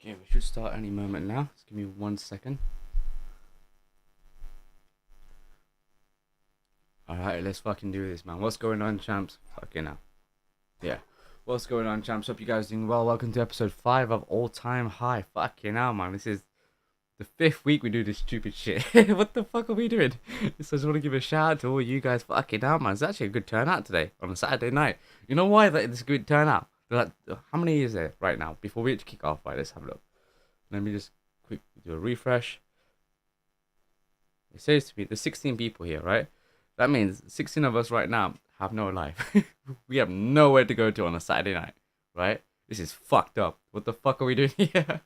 Okay, we should start any moment now. Just give me 1 second. Alright, let's fucking do this, man. What's going on, champs? Fucking hell. Yeah. What's going on, champs? Hope you guys doing well. Welcome to episode 5 of All Time High. Fucking hell, man. This is the 5th week we do this stupid shit. What the fuck are we doing? So I just want to give a shout out to all you guys. Fucking hell, man. It's actually a good turnout today on a Saturday night. You know why it's a good turnout? Like, how many is there right now? Before we kick off, right, let's have a look. Let me just quick do a refresh. It says to me, there's 16 people here, right? That means 16 of us right now have no life. We have nowhere to go to on a Saturday night, right? This is fucked up. What the fuck are we doing here?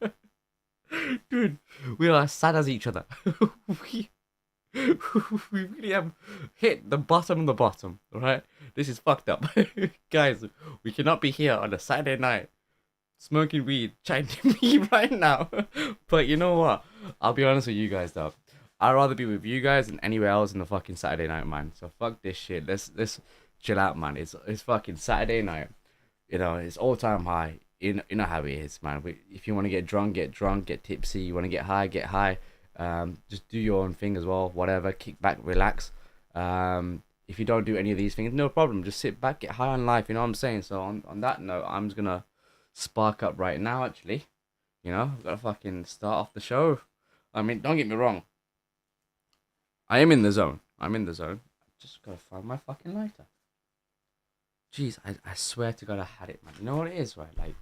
Dude, we are as sad as each other. we, we really have hit the bottom of the bottom, right? This is fucked up. Guys, we cannot be here on a Saturday night smoking weed, chatting to me right now. But you know what? I'll be honest with you guys though. I'd rather be with you guys than anywhere else in the fucking Saturday night, man. So fuck this shit. Let's chill out, man. It's fucking Saturday night. You know, it's all time high. You know how it is, man. If you want to get drunk, get tipsy. You want to get high, get high. Just do your own thing as well. Whatever. Kick back, relax. If you don't do any of these things, no problem. Just sit back, get high on life. You know what I'm saying? So on that note, I'm just gonna spark up right now. Actually, you know, I've got to fucking start off the show. I mean, don't get me wrong. I am in the zone. I'm in the zone. Just gotta find my fucking lighter. Jeez, I swear to God I had it, man. You know what it is, right? Like,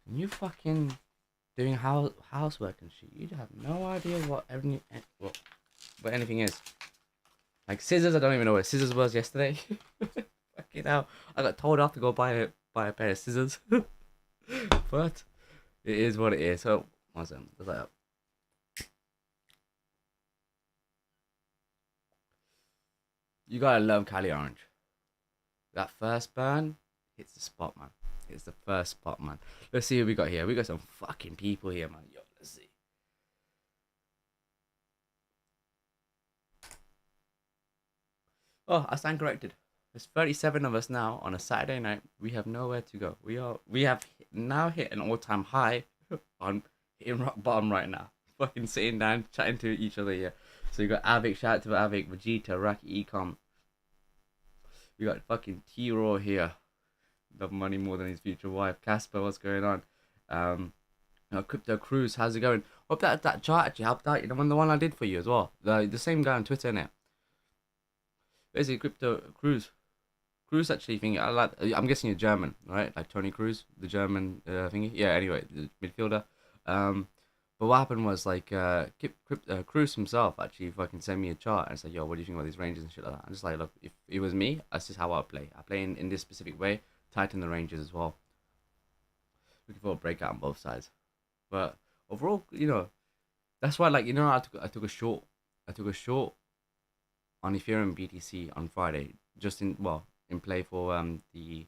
when you fucking doing housework and shit, you have no idea what anything is. Like scissors, I don't even know what scissors was yesterday. Fucking hell, I got told off to go buy a pair of scissors. But it is what it is. So, what's that? You gotta love Cali Orange. That first burn hits the spot, man. It's the first spot, man. Let's see who we got here. We got some fucking people here, man. Yo, let's see. Oh, I stand corrected. There's 37 of us now on a Saturday night. We have nowhere to go. We have now hit an all-time high on hitting rock bottom right now. Fucking sitting down, chatting to each other here. So you got Avik, shout out to Avik, Vegeta, Raki, Ecom. We got fucking T-Raw here. Love money more than his future wife. Casper, what's going on? Crypto Cruise, how's it going? Hope that chart actually helped out. You know, the one I did for you as well. The same guy on Twitter, innit? Basically, Crypto Cruise. Cruise actually thingy. I'm guessing you're German, right? Like Tony Cruz, the German thingy. Yeah. Anyway, the midfielder. But what happened was like Cruz himself actually fucking sent me a chart and said, "Yo, what do you think about these ranges and shit like that?" I'm just like, look, if it was me, that's just how I play. I play in this specific way, tighten the ranges as well. Looking for a breakout on both sides, but overall, you know, that's why like I took a short on Ethereum BTC on Friday, just in play for the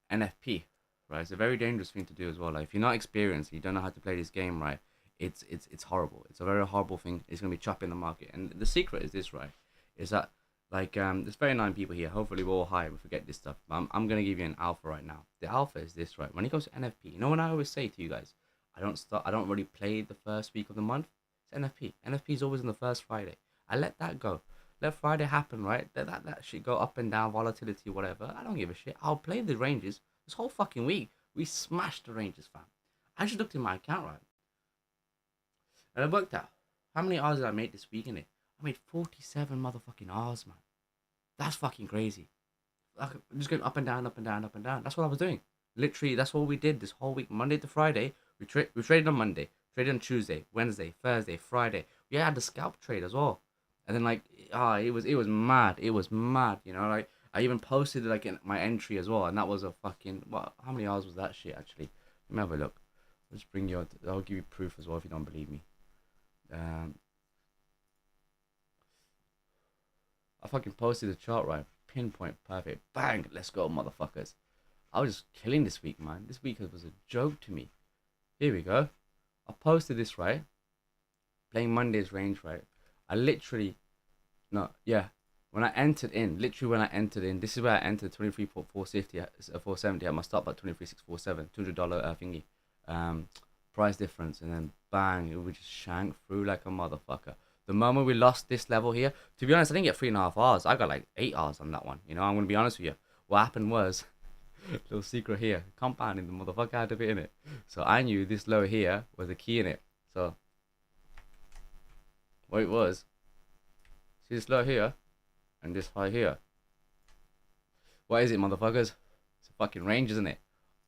NFP. Right, it's a very dangerous thing to do as well. Like if you're not experienced, you don't know how to play this game right. It's horrible. It's a very horrible thing. It's gonna be chopping the market. And the secret is this, right? Is that like there's 39 people here. Hopefully we're all high. We forget this stuff. But I'm gonna give you an alpha right now. The alpha is this, right? When it goes to NFP, you know what I always say to you guys, I don't really play the first week of the month. It's NFP. NFP is always on the first Friday. I let that go. Let Friday happen, right? Let that shit go up and down, volatility, whatever. I don't give a shit. I'll play the ranges. This whole fucking week, we smashed the Rangers, fam. I just looked in my account, right? And I worked out how many hours did I make this week in it. I made 47 motherfucking hours, man. That's fucking crazy. Like, I'm just going up and down, up and down, up and down. That's what I was doing. Literally, that's all we did this whole week. Monday to Friday, we traded on Monday, traded on Tuesday, Wednesday, Thursday, Friday. We had the scalp trade as well. And then like, it was mad. It was mad, you know, like. I even posted like my entry as well, and that was a fucking how many hours was that shit actually? Let me have a look. I'll just bring you. I'll give you proof as well if you don't believe me. I fucking posted the chart right, pinpoint perfect, bang, let's go, motherfuckers. I was just killing this week, man. This week was a joke to me. Here we go. I posted this right, playing Monday's range right. I literally, no, yeah. When I entered in, this is where I entered 23.470 at my stop at 23,647, $200 thingy, price difference, and then bang, it would just shank through like a motherfucker. The moment we lost this level here, to be honest, I didn't get 3.5 hours. I got like 8 hours on that one. You know, I'm gonna be honest with you. What happened was, little secret here, compounding the motherfucker out of it in it. So I knew this low here was a key in it. So what it was, see this low here and this high here. What is it, motherfuckers? It's a fucking range, isn't it?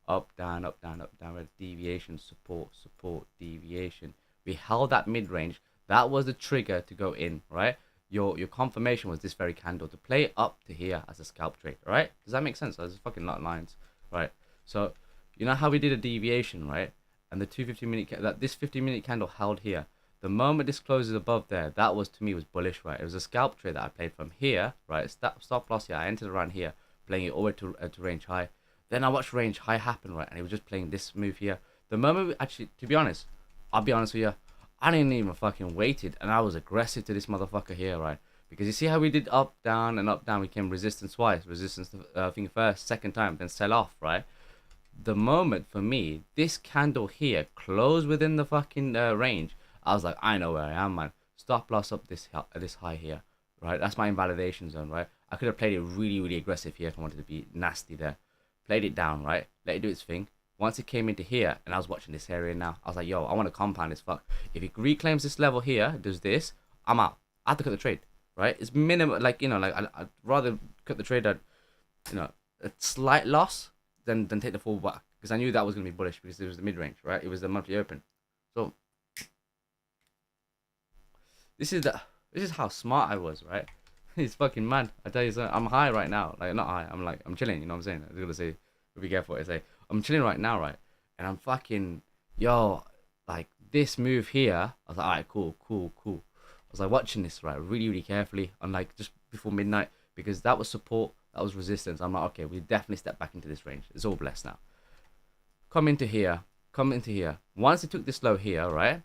Up, down, up, down, up, down. Deviation, support, support, deviation. We held that mid range. That was the trigger to go in, right? Your confirmation was this very candle to play up to here as a scalp trade, right? Does that make sense? There's a fucking lot of lines, right? So you know how we did a deviation, right? And the 250-minute that this 50-minute candle held here. The moment this closes above there, that was, to me, was bullish, right? It was a scalp trade that I played from here, right? Stop loss here. I entered around here, playing it all the way to range high. Then I watched range high happen, right? And it was just playing this move here. The moment we actually, to be honest, I'll be honest with you, I didn't even fucking waited, and I was aggressive to this motherfucker here, right? Because you see how we did up, down, and up, down. We came resistance twice. Resistance, I think first, second time, then sell off, right? The moment for me, this candle here closed within the fucking range. I was like, I know where I am, man. Stop loss up this high here, right? That's my invalidation zone, right? I could have played it really, really aggressive here if I wanted to be nasty there. Played it down, right? Let it do its thing. Once it came into here, and I was watching this area now, I was like, yo, I want to compound this fuck. If it reclaims this level here, does this, I'm out. I have to cut the trade, right? It's minimum, like, you know, like, I'd rather cut the trade at, you know, a slight loss than take the full back. Because I knew that was going to be bullish because it was the mid-range, right? It was the monthly open. So this is how smart I was, right? It's fucking mad. I tell you something. I'm high right now. Like, not high. I'm chilling. You know what I'm saying? I was gonna say, be careful what I say. I'm chilling right now, right? And I'm fucking, yo, like this move here. I was like, alright, cool. I was like watching this, right, really, really carefully. On like just before midnight, because that was support, that was resistance. I'm like, okay, we definitely step back into this range. It's all blessed now. Come into here. Once it took this low here, right?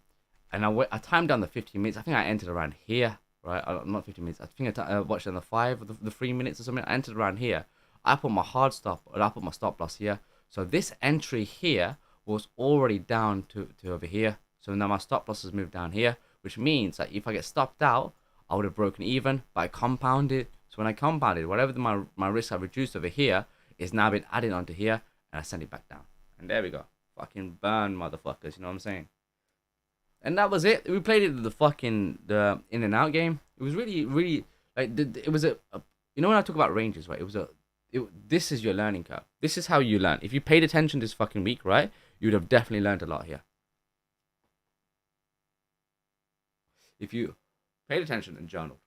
And I timed down the 15 minutes. I think I entered around here, right? Not 15 minutes. I think I watched on the 5 or the 3 minutes or something. I entered around here. I put my hard stop, or I put my stop loss here. So this entry here was already down to over here. So now my stop loss has moved down here, which means that if I get stopped out, I would have broken even, but I compounded. So when I compounded, whatever my risk I reduced over here is now been added onto here, and I send it back down. And there we go. Fucking burn, motherfuckers. You know what I'm saying? And that was it. We played it the in and out game. It was really, really like it was a you know, when I talk about ranges, right? This is your learning curve. This is how you learn. If you paid attention this fucking week, right, you would have definitely learned a lot here. If you paid attention and journaled,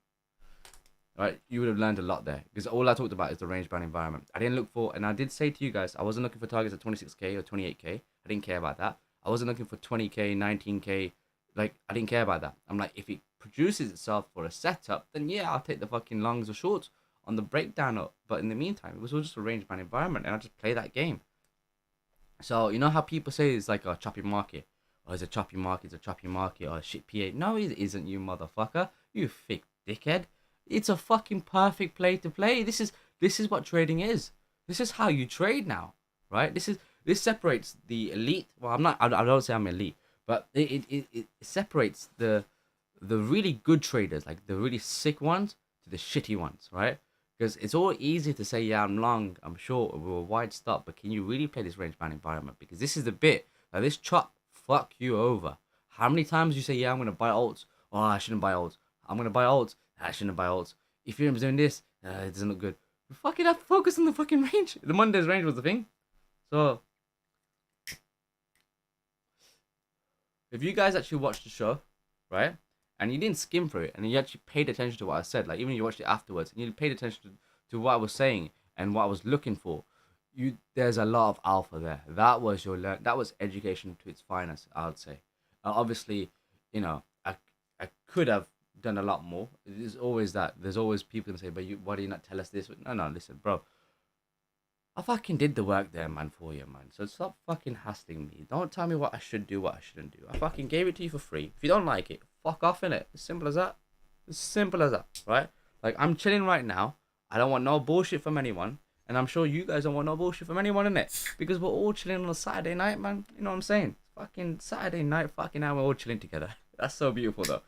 right, you would have learned a lot there. Because all I talked about is the range bound environment. I didn't look for, and I did say to you guys, I wasn't looking for targets at 26k or 28k. I didn't care about that. I wasn't looking for 20k, 19k. Like, I didn't care about that. I'm like, if it produces itself for a setup, then yeah, I'll take the fucking longs or shorts on the breakdown up. But in the meantime, it was all just a range bound environment, and I just play that game. So you know how people say it's like a choppy market, or it's a choppy market, or a shit PA. No, it isn't, you motherfucker. You thick dickhead. It's a fucking perfect play to play. This is what trading is. This is how you trade now, right? This separates the elite. Well, I don't say I'm elite, but it separates the really good traders, like the really sick ones, to the shitty ones, right? Because it's all easy to say, yeah, I'm long, I'm short, we're a wide stop, but can you really play this range bound environment? Because this is the bit that this chop fuck you over. How many times you say, yeah, I'm gonna buy alts? Oh, I shouldn't buy alts. I'm gonna buy alts. I shouldn't buy alts. Ethereum's doing this. It doesn't look good. We fucking have to focus on the fucking range. The Monday's range was the thing. So if you guys actually watched the show, right, and you didn't skim through it, and you actually paid attention to what I said, like even you watched it afterwards, and you paid attention to what I was saying and what I was looking for, there's a lot of alpha there. That was that was education to its finest, I would say. Obviously, you know, I could have done a lot more. There's always that. There's always people gonna say, but why do you not tell us this? No, listen, bro. I fucking did the work there, man, for you, man. So stop fucking hassling me. Don't tell me what I should do, what I shouldn't do. I fucking gave it to you for free. If you don't like it, fuck off, innit? As simple as that. As simple as that, right? Like, I'm chilling right now. I don't want no bullshit from anyone. And I'm sure you guys don't want no bullshit from anyone, innit? Because we're all chilling on a Saturday night, man. You know what I'm saying? fucking Saturday night, fucking now we're all chilling together. That's so beautiful though.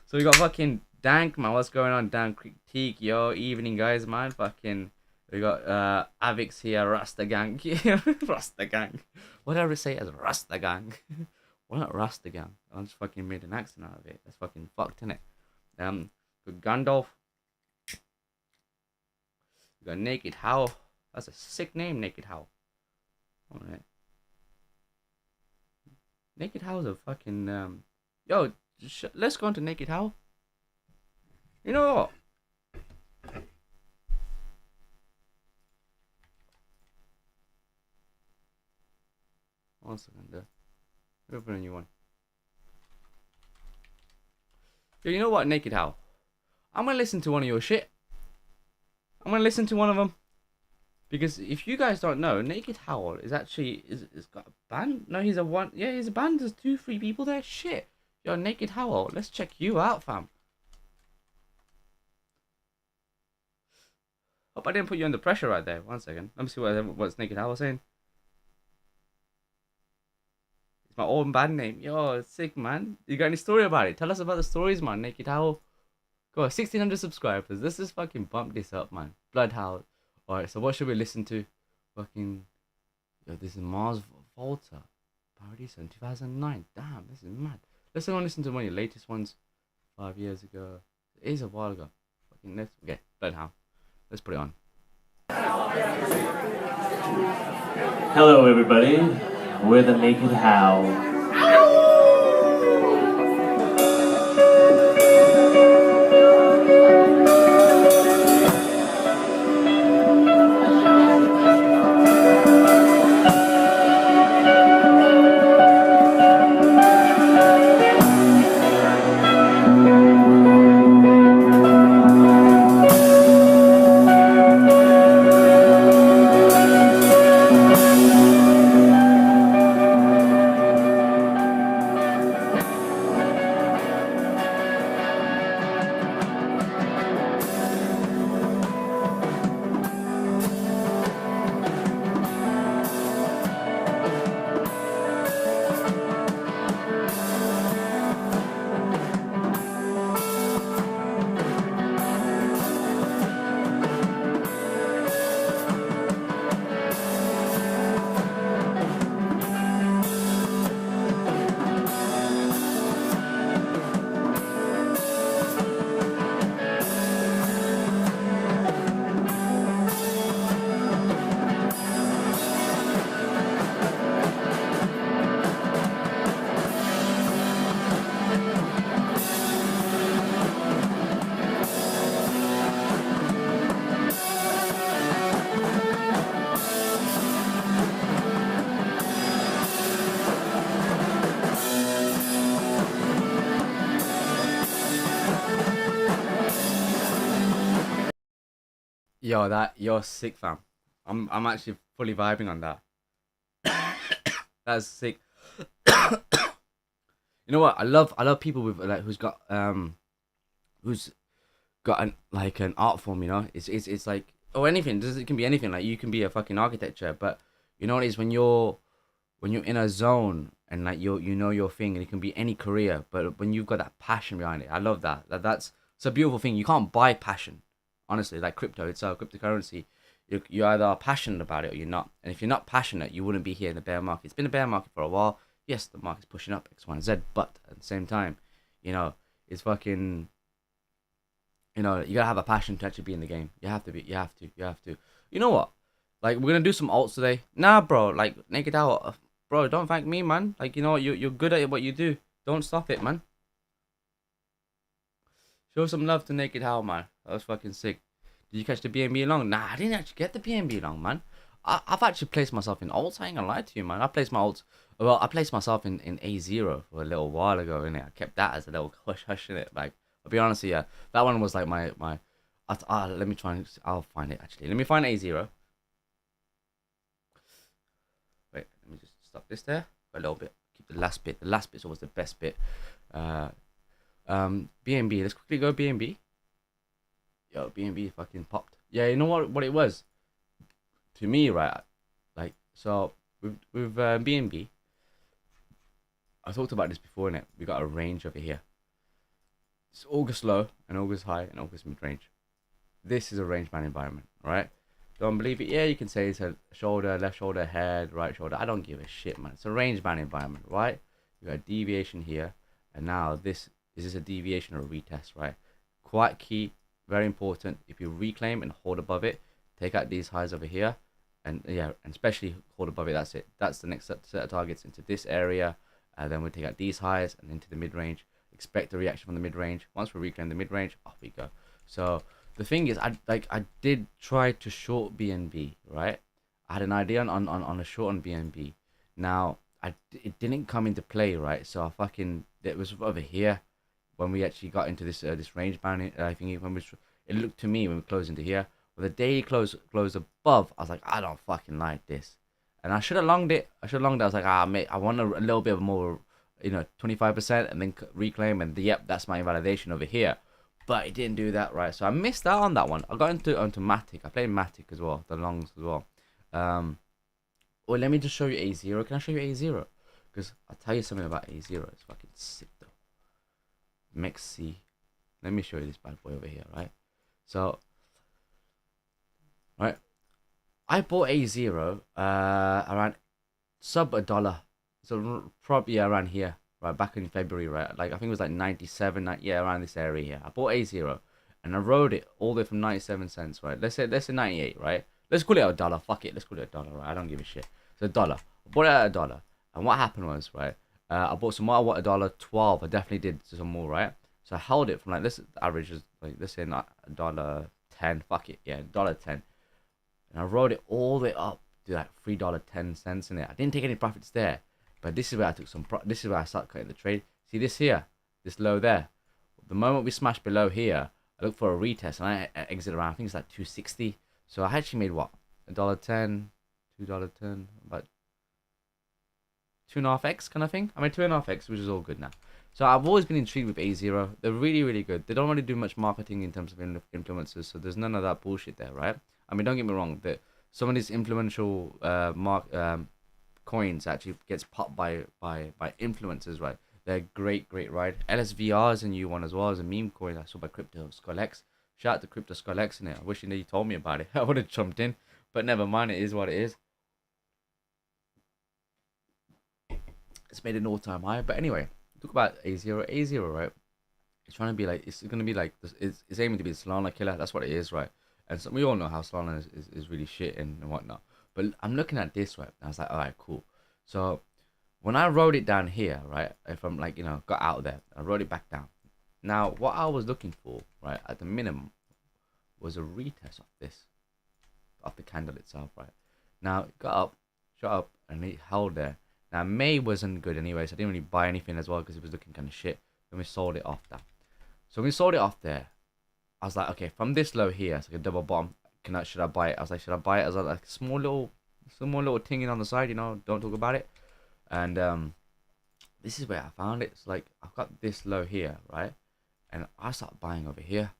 So we got fucking Dank, man. What's going on, Dan Critique? Yo, evening guys, man. Fucking we got Avix here, Rasta Gang. Rasta Gang. What did I say as Rasta Gang? Well, not Rasta Gang. I just fucking made an accent out of it. That's fucking fucked, innit? Good Gandalf. We got Naked Howl. That's a sick name, Naked Howl. Alright. Naked Howl's a fucking yo, let's go on to Naked Howl. You know what? One second there. Open a new one. Yo, you know what, Naked Howl? I'm gonna listen to one of your shit. I'm gonna listen to one of them. Because if you guys don't know, Naked Howl is actually is got a band. No, he's a one. Yeah, he's a band. There's 2-3 people there. Shit. Yo, Naked Howl, let's check you out, fam. Hope I didn't put you under pressure right there. One second. Let me see what's Naked Howl saying. It's my own band name. Yo, it's sick, man. You got any story about it? Tell us about the stories, man. Naked Howl. Go, 1,600 subscribers. Let's just fucking bump this up, man. Blood Howl. Alright, so what should we listen to? Fucking... Yo, this is Mars Volta. Paradiso in 2009. Damn, this is mad. Let's go and listen to one of your latest ones. 5 years ago. It is a while ago. Fucking let's... Okay, Blood Howl. Let's put it on. Hello everybody. We're the Naked Howl. Yo, you're sick, fam. I'm actually fully vibing on that. That's sick. You know what? I love people with like who's got an art form. You know, it's like anything. It can be anything. Like you can be a fucking architecture, but you know what it is when you're in a zone and like you know your thing, and it can be any career. But when you've got that passion behind it, I love that. That's it's a beautiful thing. You can't buy passion. Honestly, like crypto itself, cryptocurrency, you either are passionate about it or you're not. And if you're not passionate, you wouldn't be here in the bear market. It's been a bear market for a while. Yes, the market's pushing up X, Y, and Z, but at the same time, you know, it's fucking, you know, you gotta have a passion to actually be in the game. You have to. You know what? Like, we're gonna do some alts today. Nah, bro, like, Naked Howl, bro, don't thank me, man. Like, you know, you're good at what you do. Don't stop it, man. Show some love to Naked Howl, man. That was fucking sick. Did you catch the BNB along? Nah, I didn't actually get the BNB along, man. I've actually placed myself in alts. I ain't gonna lie to you, man. I placed my alts. Well, I placed myself in A0 for a little while ago, innit? I kept that as a little hush in it. Like, I'll be honest with you, that one was like my. Let me try and I'll find it actually. Let me find A0. Wait, let me just stop this there for a little bit. Keep the last bit. The last bit's always the best bit. BNB. Let's quickly go BNB. Yo, BNB fucking popped. Yeah, you know what it was? To me, right? Like, so with BNB, I talked about this before, innit? We got a range over here. It's August low and August high and August mid range. This is a range bound environment, right? Don't believe it? Yeah, you can say it's a shoulder, left shoulder, head, right shoulder. I don't give a shit, man. It's a range bound environment, right? You got a deviation here, and now this is this a deviation or a retest, right? Quite key, very important. If you reclaim and hold above it, take out these highs over here, and yeah, and especially hold above it. That's it. That's the next set of targets into this area. Then we take out these highs and into the mid range. Expect a reaction from the mid range. Once we reclaim the mid range, off we go. So the thing is, I did try to short BNB, right? I had an idea on a short on BNB. Now it didn't come into play, right? So it was over here when we actually got into this range bound. I think it looked to me when we closed into here. Well, the daily closed above. I was like, I don't fucking like this, and I should have longed it. I was like, mate, I want a little bit more, 25%, and then reclaim, and yep, that's my invalidation over here. But it didn't do that, right? So I missed out on that one. I got onto Matic. I played Matic as well, the longs as well. Well, let me just show you A0. Can I show you A0? Because I'll tell you something about A0. It's fucking sick though. Mexi. Let me show you this bad boy over here, right? So, right, I bought A0 around sub $1. So probably around here. Right, back in February, right? Like, I think it was like 97, yeah, around this area here. I bought A0 and I rode it all the way from 97 cents, right? Let's say 98, right? Let's call it $1. Fuck it, let's call it $1, right? I don't give a shit. So $1. I bought it at $1. And what happened was, right? I bought some more at $1.12. I definitely did some more, right? So I held it from like this average is like, let's say not $1.10. Fuck it, yeah, $1.10. And I rode it all the way up to like $3.10 in it. I didn't take any profits there. But this is where I took this is where I started cutting the trade. See this here, this low there. The moment we smashed below here, I looked for a retest and I exit around. I think it's like 260. So I actually made what, $1.10, $2.10, about 2.5x kind of thing. I made 2.5x, which is all good now. So I've always been intrigued with A0. They're really, really good. They don't really do much marketing in terms of influencers, so there's none of that bullshit there, right? I mean, don't get me wrong. That some of these influential coins actually gets popped by influencers, right? They're great, right? LSVR is a new one as well as a meme coin I saw by Crypto Skull X. Shout out to Crypto Skull X in it. I wish you told me about it. I would have jumped in, but never mind. It is what it is. It's made an all-time high. But anyway, talk about A0, right? It's trying to be like, it's gonna be like this. It's aiming to be the Solana killer. That's what it is, right? And so we all know how Solana is really shit and whatnot. But I'm looking at this, right? And I was like, all right, cool. So when I wrote it down here, right? If I'm like, got out of there, I wrote it back down. Now, what I was looking for, right, at the minimum, was a retest of this, of the candle itself, right? Now, it got up, shot up, and it held there. Now, May wasn't good anyway, so I didn't really buy anything as well because it was looking kind of shit. Then we sold it off that. So we sold it off there. I was like, okay, from this low here, it's like a double bottom. Should I buy it? I was like, should I buy it as like a small little thing on the side, don't talk about it. And this is where I found it. It's like I've got this low here, right? And I start buying over here.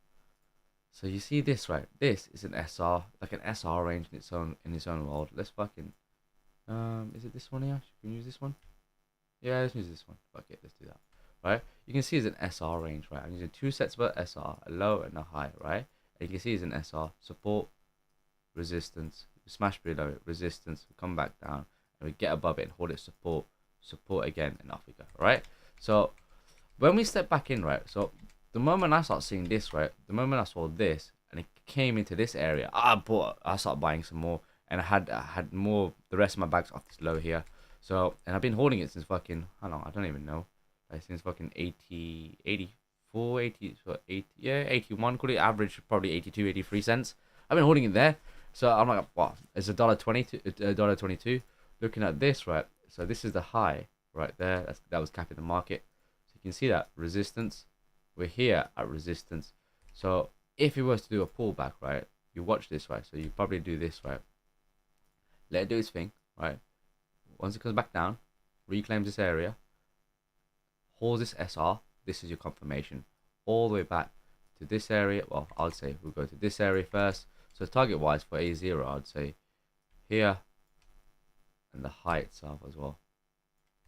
So you see this, right? This is an SR, like an SR range in its own world. Let's fucking is it this one here? Should we use this one? Yeah, let's use this one. Fuck it, let's do that. Right? You can see it's an SR range, right? I'm using two sets of SR, a low and a high, right? And you can see it's an SR, support, resistance, smash below it, resistance, come back down, and we get above it and hold it, support again, and off we go, right? So when we step back in, right, so the moment I start seeing this, right, the moment I saw this and it came into this area, I started buying some more, and I had more, the rest of my bags off this low here. So, and I've been holding it since fucking, how long, I don't even know, since fucking 84, 80, so 80, yeah, 81, could it average probably 82, 83 cents. I've been holding it there. So I'm like, what? It's $1.22. Looking at this, right? So this is the high right there. That was capping the market. So you can see that resistance. We're here at resistance. So if it was to do a pullback, right? You watch this, right? So you probably do this, right? Let it do its thing, right? Once it comes back down, reclaims this area, holds this SR. This is your confirmation. All the way back to this area. Well, I'd say we'll go to this area first. So target wise for A0, I'd say here and the high itself as well.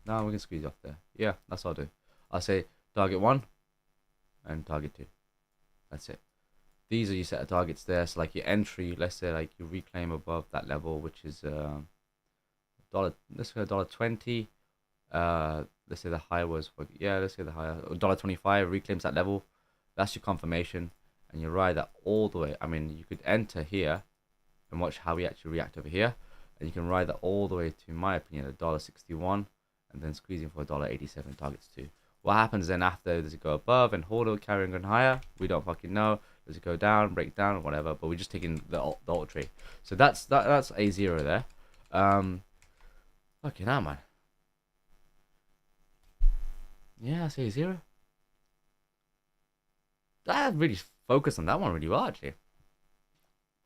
No, we can squeeze off there. Yeah, that's what I'll do. I'll say target 1 and target 2. That's it. These are your set of targets there. So like your entry, let's say like you reclaim above that level, which is dollar. Let's go $1.20. Let's say the high was let's say the high $1.25 reclaims that level. That's your confirmation, and you ride that all the way. I mean, you could enter here and watch how we actually react over here, and you can ride that all the way to, in my opinion, $1.61, and then squeezing for $1.87 targets too. What happens then after? Does it go above and hold or carrying on higher? We don't fucking know. Does it go down, break down, or whatever? But we're just taking the alt trade. So that's A0 there. Fucking hell, man. Yeah, that's A0. I really focused on that one really well actually.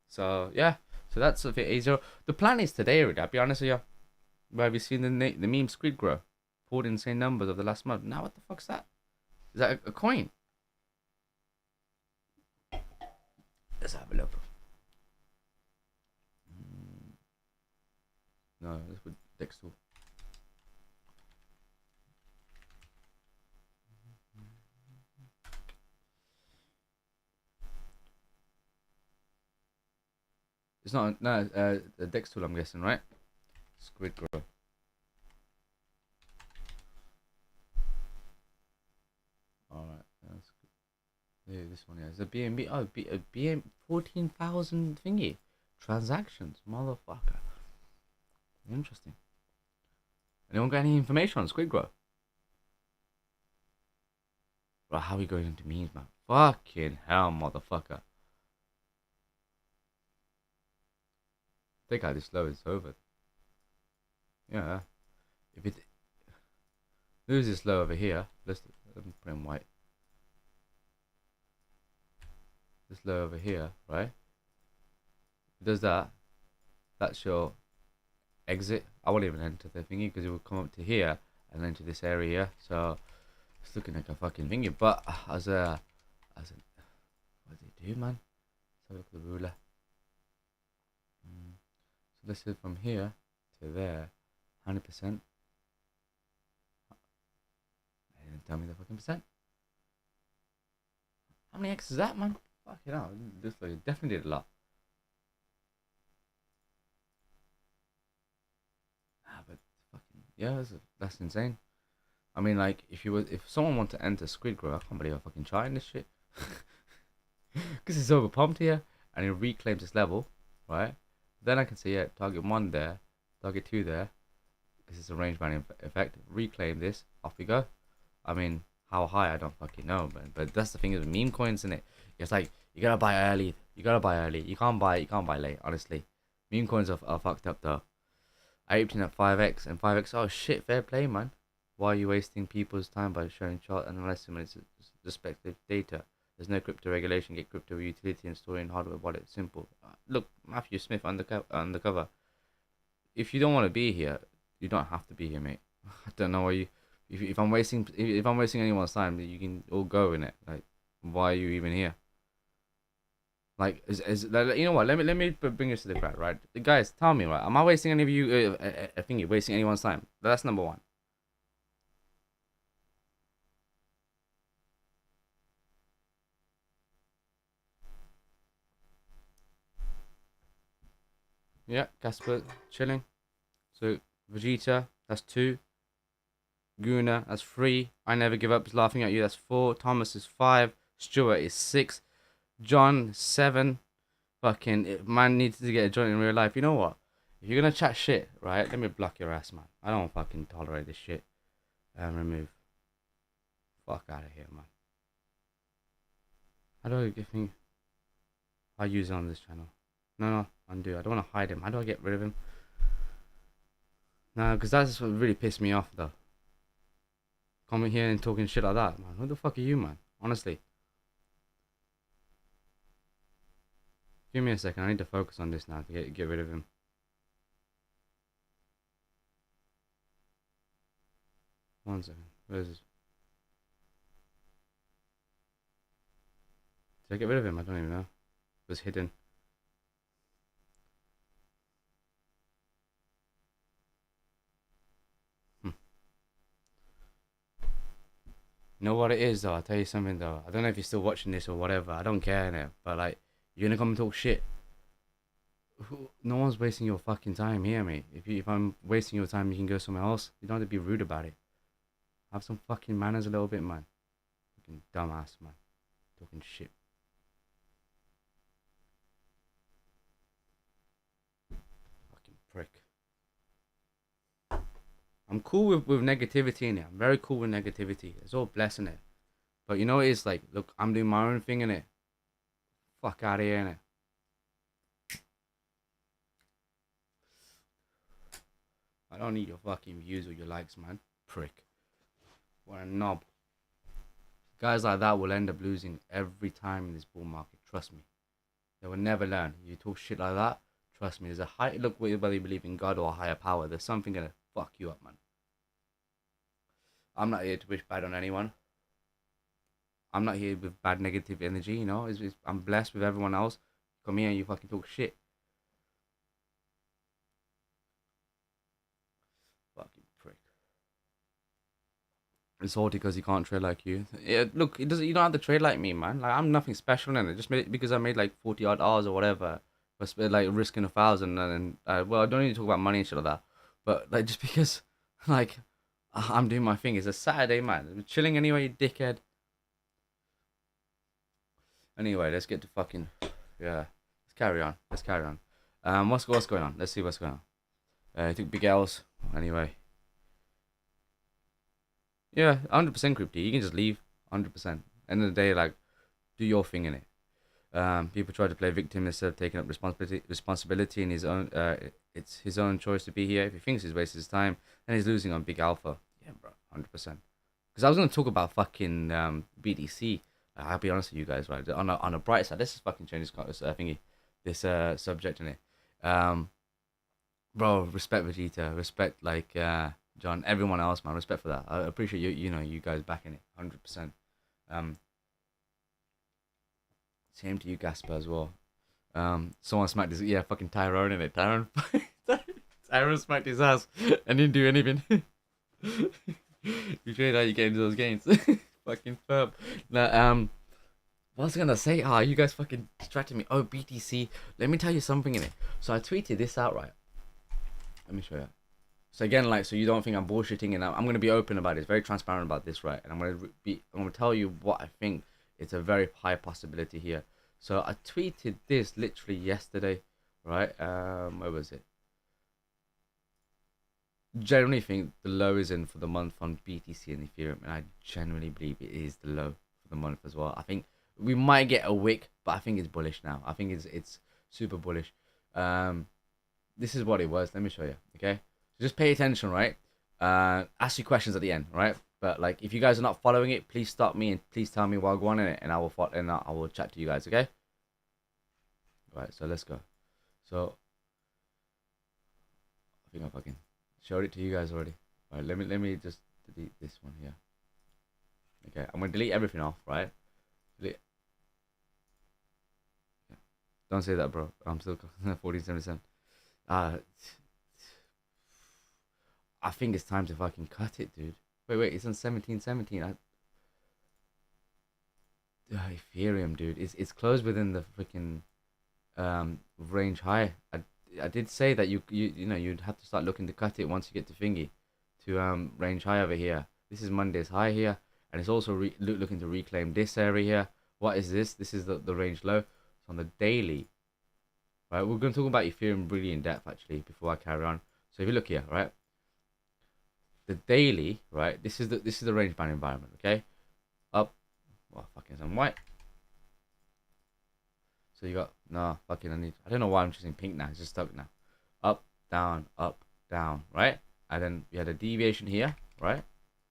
So yeah, so that's a bit A0. The plan is today, really. I'll be honest with you. Where have you seen the meme squid grow? Pulled insane numbers of the last month. Now what the fuck's that? Is that a coin? Let's have a look. No, this would Dex tool. It's not the Dex tool, I'm guessing, right? Squid grow. Alright, that's good. Yeah, this one, yeah. It's a BNB. Oh, BM 14,000 thingy. Transactions, motherfucker. Interesting. Anyone got any information on Squid Grow? Bro, how are we going into memes, man? Fucking hell, motherfucker. I think how this low is over. Yeah. If it loses this low over here, let's put in white. This low over here, right? If it does that, that's your exit. I won't even enter the thingy because it will come up to here and then to this area. So it's looking like a fucking thingy. But as a what does it do, man? Let's have a look at the ruler. So this is from here to there, 100%. They didn't tell me the fucking percent. How many X is that, man? Fucking hell, this definitely did a lot. But fucking yeah, that's insane. I mean, like, if someone wanted to enter Squid Grow, I can't believe I'm fucking trying this shit. Because it's overpumped here, and it reclaims this level, right? Then I can say, yeah, target 1 there, target 2 there. This is a range bound effect. Reclaim this, off we go. I mean, how high, I don't fucking know, but that's the thing with meme coins, isn't it? It's like, you gotta buy early. You can't buy late, honestly. Meme coins are fucked up, though. I aped in at 5x, and 5x, oh shit, fair play, man. Why are you wasting people's time by showing chart analysis when it's respective data? There's no crypto regulation. Get crypto utility and storing hardware wallet. Simple. Look, Matthew Smith undercover. If you don't want to be here, you don't have to be here, mate. I don't know why you. If I'm wasting anyone's time, you can all go in it. Like, why are you even here? Like, you know what? Let me bring this to the crowd, right? Guys, tell me, right? Am I wasting any of you? I think you're wasting anyone's time. That's number one. Yeah, Casper chilling. So Vegeta, that's 2. Guna, that's 3. I never give up is laughing at you. That's 4. Thomas is 5. Stuart is 6. John 7. Fucking man needs to get a joint in real life. You know what? If you're gonna chat shit, right? Let me block your ass, man. I don't fucking tolerate this shit. And remove. Fuck out of here, man. How do I get thing? I use it on this channel. No, undo. I don't want to hide him. How do I get rid of him? No, because that's what really pissed me off, though. Coming here and talking shit like that, man. Who the fuck are you, man? Honestly. Give me a second. I need to focus on this now to get rid of him. One second. Where's this? Did I get rid of him? I don't even know. It was hidden. You know what it is though? I'll tell you something though. I don't know if you're still watching this or whatever. I don't care innit? But like, you're gonna come and talk shit. No one's wasting your fucking time here, mate. If I'm wasting your time, you can go somewhere else. You don't have to be rude about it. Have some fucking manners a little bit, man. Fucking dumbass, man. Talking shit. Fucking prick. I'm cool with negativity in it. I'm very cool with negativity. It's all blessing it. But you know what it's like? Look, I'm doing my own thing in it. Fuck out of here, innit? I don't need your fucking views or your likes, man. Prick. What a knob. Guys like that will end up losing every time in this bull market. Trust me. They will never learn. You talk shit like that, trust me. There's a high look whether you believe in God or a higher power. There's something gonna fuck you up, man. I'm not here to wish bad on anyone. I'm not here with bad negative energy, you know. I'm blessed with everyone else. Come here and you fucking talk shit. Fucking prick. It's all because he can't trade like you. Yeah, look, it doesn't. You don't have to trade like me, man. Like I'm nothing special in it. Just made it because I made like 40 odd hours or whatever. I spent like risking 1,000 and well, I don't need to talk about money and shit like that. But like just because, like, I'm doing my thing. It's a Saturday, man. I'm chilling anyway, you dickhead. Anyway, let's get to fucking yeah. Let's carry on. Let's carry on. What's going on? Let's see what's going on. I took big L's anyway. Yeah, 100% crypto. You can just leave 100%. End of the day, like, do your thing in it. People try to play victim instead of taking up responsibility in his own. It's his own choice to be here. If he thinks he's wasting his time, then he's losing on big alpha. Yeah, bro, 100%. Because I was gonna talk about fucking BTC. I'll be honest with you guys, right? On a bright side, let's just fucking change this subject in it. Bro, respect Vegeta, respect like John, everyone else, man. Respect for that. I appreciate you. You know, you guys backing it, 100%. Same to you, Gasper, as well. Someone smacked his fucking Tyrone in it. Tyrone smacked his ass and didn't do anything. You trade how you get into those games. Fucking furb. Now, what was I gonna say? You guys fucking distracted me. Oh, BTC. Let me tell you something in it. So I tweeted this out, right? Let me show you. So again, like, so you don't think I'm bullshitting, and I'm gonna be open about it, very transparent about this, right? And I'm gonna tell you what I think. It's a very high possibility here. So I tweeted this literally yesterday, right? Where was it? Generally think the low is in for the month on BTC and Ethereum, and I genuinely believe it is the low for the month as well. I think we might get a wick, but I think it's bullish now. I think it's super bullish. This is what it was. Let me show you. Okay, so just pay attention, right? Ask you questions at the end, right? But like, if you guys are not following it, please stop me and please tell me while I go on in it, and I will follow, and I will chat to you guys. Okay. Right. So let's go. So I think I fucking showed it to you guys already. All right. Let me just delete this one here. Okay. I'm gonna delete everything off. Right. Delete. Yeah. Don't say that, bro. I'm still 1477. I think it's time to fucking cut it, dude. Wait, it's on 1717. Ethereum, dude, it's closed within the freaking range high. I did say that you know you'd have to start looking to cut it once you get to thingy to range high over here. This is Monday's high here, and it's also looking to reclaim this area here. What is this? This is the range low. It's on the daily. Right, we're going to talk about Ethereum really in depth actually before I carry on. So if you look here, right, the daily, right, this is the range band environment, okay, up, well, fucking some white. So you got I don't know why I'm choosing pink now. It's just stuck now. Up, down, right, and then we had a deviation here, right.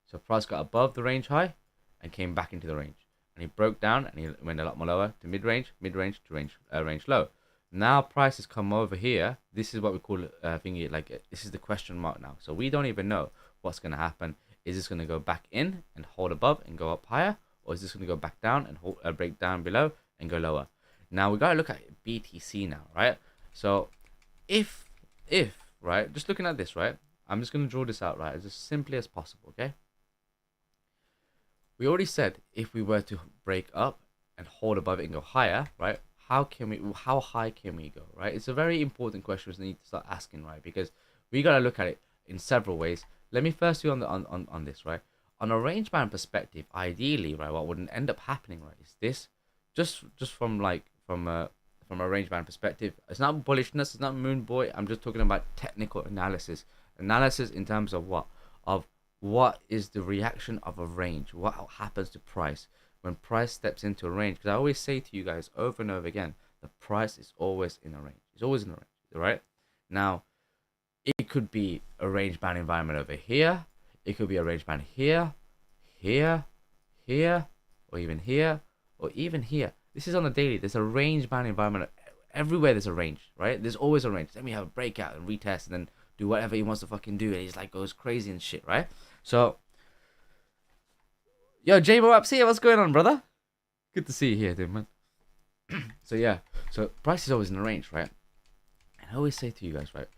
So price got above the range high and came back into the range, and he broke down and he went a lot more lower to mid range to range low. Now price has come over here. This is what we call thingy, like this is the question mark now. So we don't even know what's going to happen. Is this going to go back in and hold above and go up higher, or is this going to go back down and hold, break down below and go lower? Now we got to look at BTC now, right? So if right, just looking at this, right, I'm just going to draw this out, right, as simply as possible, okay? we already said if we were to break up and hold above it and go higher, right? How high can we go, right? It's a very important question we need to start asking, right? Because we gotta look at it in several ways. Let me first do on this, right? On a range band perspective, ideally, right, what would end up happening, right, is this, just from like from a range band perspective. It's not bullishness, it's not moon boy. I'm just talking about technical analysis. Analysis in terms of what? Of what is the reaction of a range? What happens to price when price steps into a range? Because I always say to you guys over and over again, the price is always in a range. It's always in a range, right? Now, it could be a range band environment over here. It could be a range band here, here, here, or even here, or even here. This is on the daily. There's a range bound environment everywhere. There's a range, right? There's always a range. Then we have a breakout and retest, and then do whatever he wants to fucking do, and he's like goes crazy and shit, right? So, yo, J-Mo Apps here. What's going on, brother? Good to see you here, dude, man. So yeah, so price is always in the range, right? And I always say to you guys, right?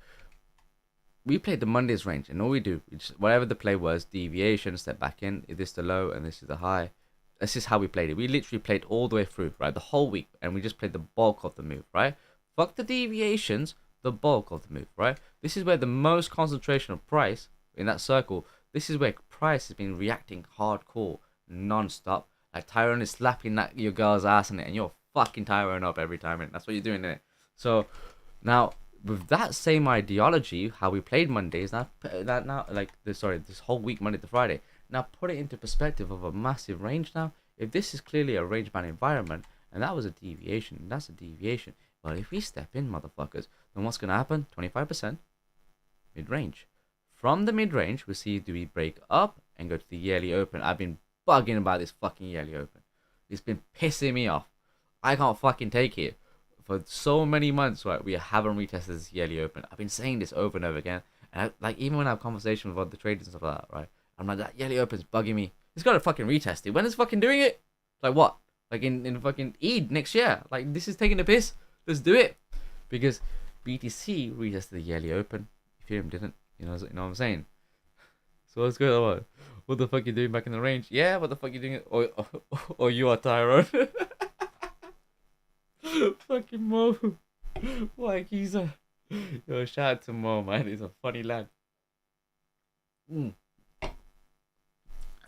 We played the Monday's range, and all we do, whatever the play was, deviation, step back in, this is the low, and this is the high. This is how we played it. We literally played all the way through, right? The whole week, and we just played the bulk of the move, right? Fuck the deviations, the bulk of the move, right? This is where the most concentration of price in that circle. This is where price has been reacting hardcore, non-stop. Like Tyrone is slapping that your girl's ass in it, and you're fucking Tyrone up every time, and that's what you're doing in it. So now, with that same ideology, how we played Mondays, this whole week, Monday to Friday. Now put it into perspective of a massive range. Now, if this is clearly a range bound environment, and that was a deviation, that's a deviation. But if we step in, motherfuckers, then what's gonna happen? 25% mid range. From the mid range, we'll see, do we break up and go to the yearly open? I've been bugging about this fucking yearly open. It's been pissing me off. I can't fucking take it. For so many months, right, we haven't retested this yearly open. I've been saying this over and over again. And even when I have conversations with other traders and stuff like that, right, I'm like, that yearly open's bugging me. It's got to fucking retest it. When is fucking doing it? Like what? Like in fucking ETH next year? Like, this is taking the piss. Let's do it. Because BTC retested the yearly open. Ethereum didn't. You know what I'm saying? So what's going on? What the fuck you doing back in the range? Yeah, what the fuck you doing? Or you are Tyrone. Fucking Mo. Like he's a... Yo, shout out to Mo, man. He's a funny lad. And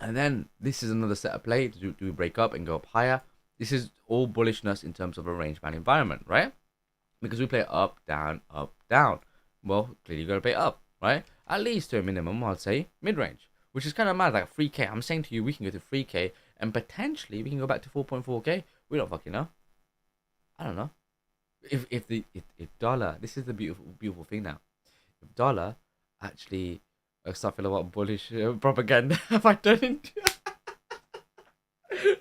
then this is another set of play. Do we break up and go up higher? This is all bullishness in terms of a range bound environment, right? Because we play up, down, up, down. Well, clearly you gotta play up, right? At least to a minimum, I'd say mid-range, which is kind of mad, like 3K. I'm saying to you, we can go to 3K and potentially we can go back to 4.4K. We don't fucking know. I don't know. If dollar, this is the beautiful thing now. If dollar actually start feeling what bullish propaganda have I done into?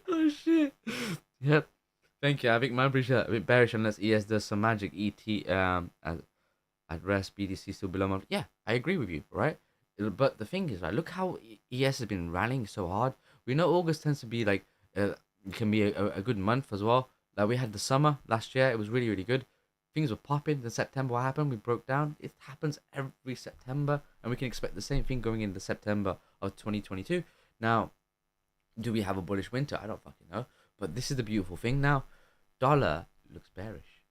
Oh shit. Yep. Thank you. I think my bridge a bit bearish unless ES does some magic. ET at rest, BTC still below my... Yeah, I agree with you, right? But the thing is, right, look how ES has been rallying so hard. We know August tends to be like can be a good month as well. Like we had the summer last year, it was really, really good. Things were popping. In September, what happened? We broke down. It happens every September, and we can expect the same thing going into September of 2022. Now, do we have a bullish winter? I don't fucking know. But this is the beautiful thing now. Dollar looks bearish.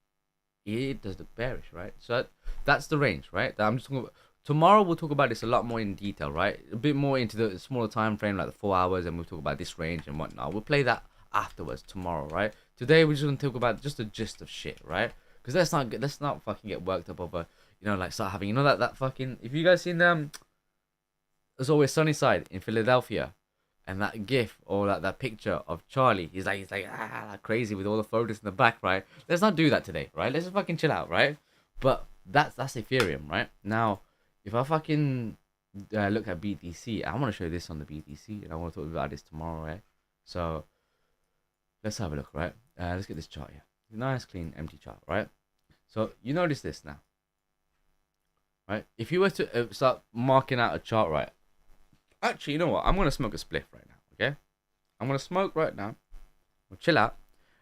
It does look bearish, right? So that's the range, right? I'm just talking about. Tomorrow we'll talk about this a lot more in detail, right? A bit more into the smaller time frame, like the 4 hours, and we'll talk about this range and whatnot. We'll play that afterwards tomorrow, right? Today we're just gonna talk about just the gist of shit, right? Because let's not fucking get worked up over, like start having, that fucking, if you guys seen There's Always Sunny Side in Philadelphia, and that gif or that picture of Charlie, he's like crazy with all the photos in the back, right? Let's not do that today, right? Let's just fucking chill out, right? But that's Ethereum, right? Now, if I fucking look at BTC, I want to show this on the BTC, and I want to talk about this tomorrow, right? So let's have a look, right? Let's get this chart here. Nice, clean, empty chart, right? So you notice this now, right? If you were to start marking out a chart, right? Actually, you know what? I'm going to smoke a spliff right now, okay? I'm going to smoke right now. We'll chill out.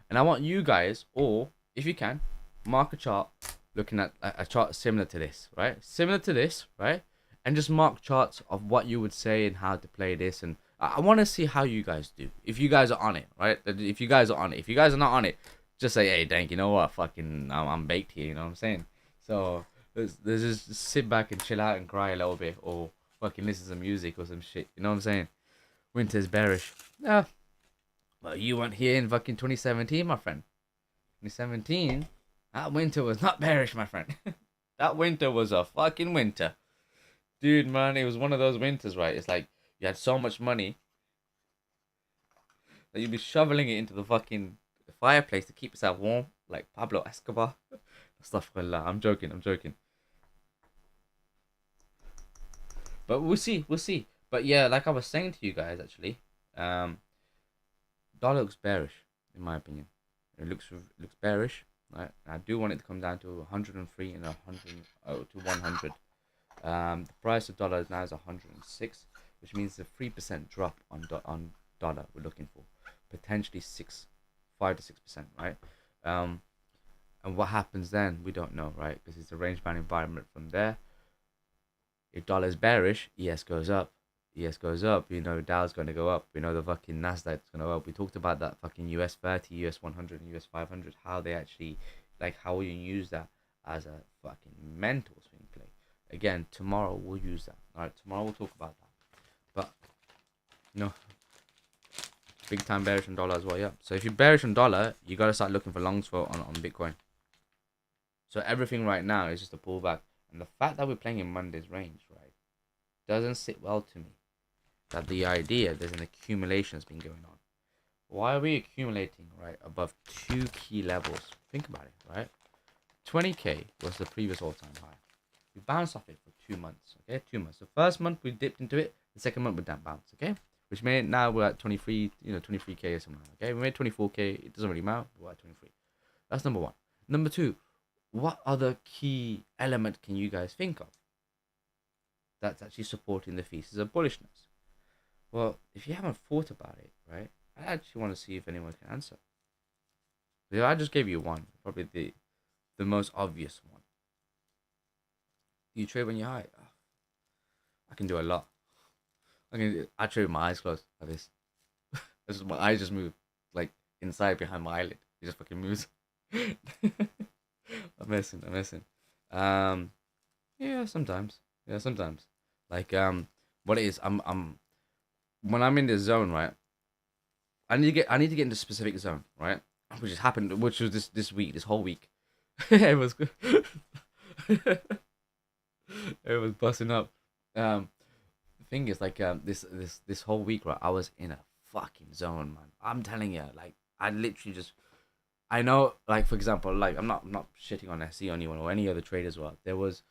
And I want you guys, or if you can, mark a chart looking at a chart similar to this, right? Similar to this, right? And just mark charts of what you would say and how to play this and I want to see how you guys do. If you guys are on it, right? If you guys are on it. If you guys are not on it, just say, hey, Dank, you know what? Fucking, I'm baked here. You know what I'm saying? So let's just sit back and chill out and cry a little bit, or fucking listen to some music or some shit. You know what I'm saying? Winter's bearish. Yeah. Well, you weren't here in fucking 2017, my friend. 2017, that winter was not bearish, my friend. That winter was a fucking winter. Dude, man, it was one of those winters, right? It's like you had so much money that you'd be shoveling it into the fucking fireplace to keep yourself warm, like Pablo Escobar. Stuff like that. I'm joking, I'm joking. But we'll see, we'll see. But yeah, like I was saying to you guys, actually, dollar looks bearish, in my opinion. It looks bearish, right? I do want it to come down to 103 and 100 to 100. The price of dollar now is 106, which means a 3% drop on dollar we're looking for, potentially 5 to 6%, right? And what happens then, we don't know, right? Because it's a range bound environment from there. If dollar is bearish, ES goes up. ES goes up, you know, Dow's going to go up. We know the fucking Nasdaq's going to go up. We talked about that fucking US 30, US 100, and US 500, how they actually, like, how you use that as a fucking mental swing play. Again, tomorrow we'll use that. All right, tomorrow we'll talk about that. But, you know, big time bearish on dollar as well, yeah. So if you're bearish on dollar, you got to start looking for longs on Bitcoin. So everything right now is just a pullback. And the fact that we're playing in Monday's range, right, doesn't sit well to me. That the idea there's an accumulation that's been going on. Why are we accumulating, right, above two key levels? Think about it, right? 20k was the previous all-time high. We bounced off it for 2 months, okay? 2 months. The first month we dipped into it. The second month we didn't bounce, okay? Which made now we're at 23, 23k or something, okay? We made 24k. It doesn't really matter. We're at 23. That's number one. Number two, what other key element can you guys think of that's actually supporting the thesis of bullishness? Well, if you haven't thought about it, right, I actually want to see if anyone can answer. Yeah, I just gave you one, probably the most obvious one. You trade when you're high. Oh, I can do a lot. I trade with my eyes closed like this. My eyes just move like inside behind my eyelid. It just fucking moves. I'm messing. Yeah, sometimes. Like what it is, I'm when I'm in this zone, right? I need to get into a specific zone, right? Which was this week, this whole week. It was good. It was busting up. The thing is, like, this whole week, right? I was in a fucking zone, man. I'm telling you, like, I literally just, I know, like, for example, like, I'm not shitting on SC or anyone or any other trade as well. There was,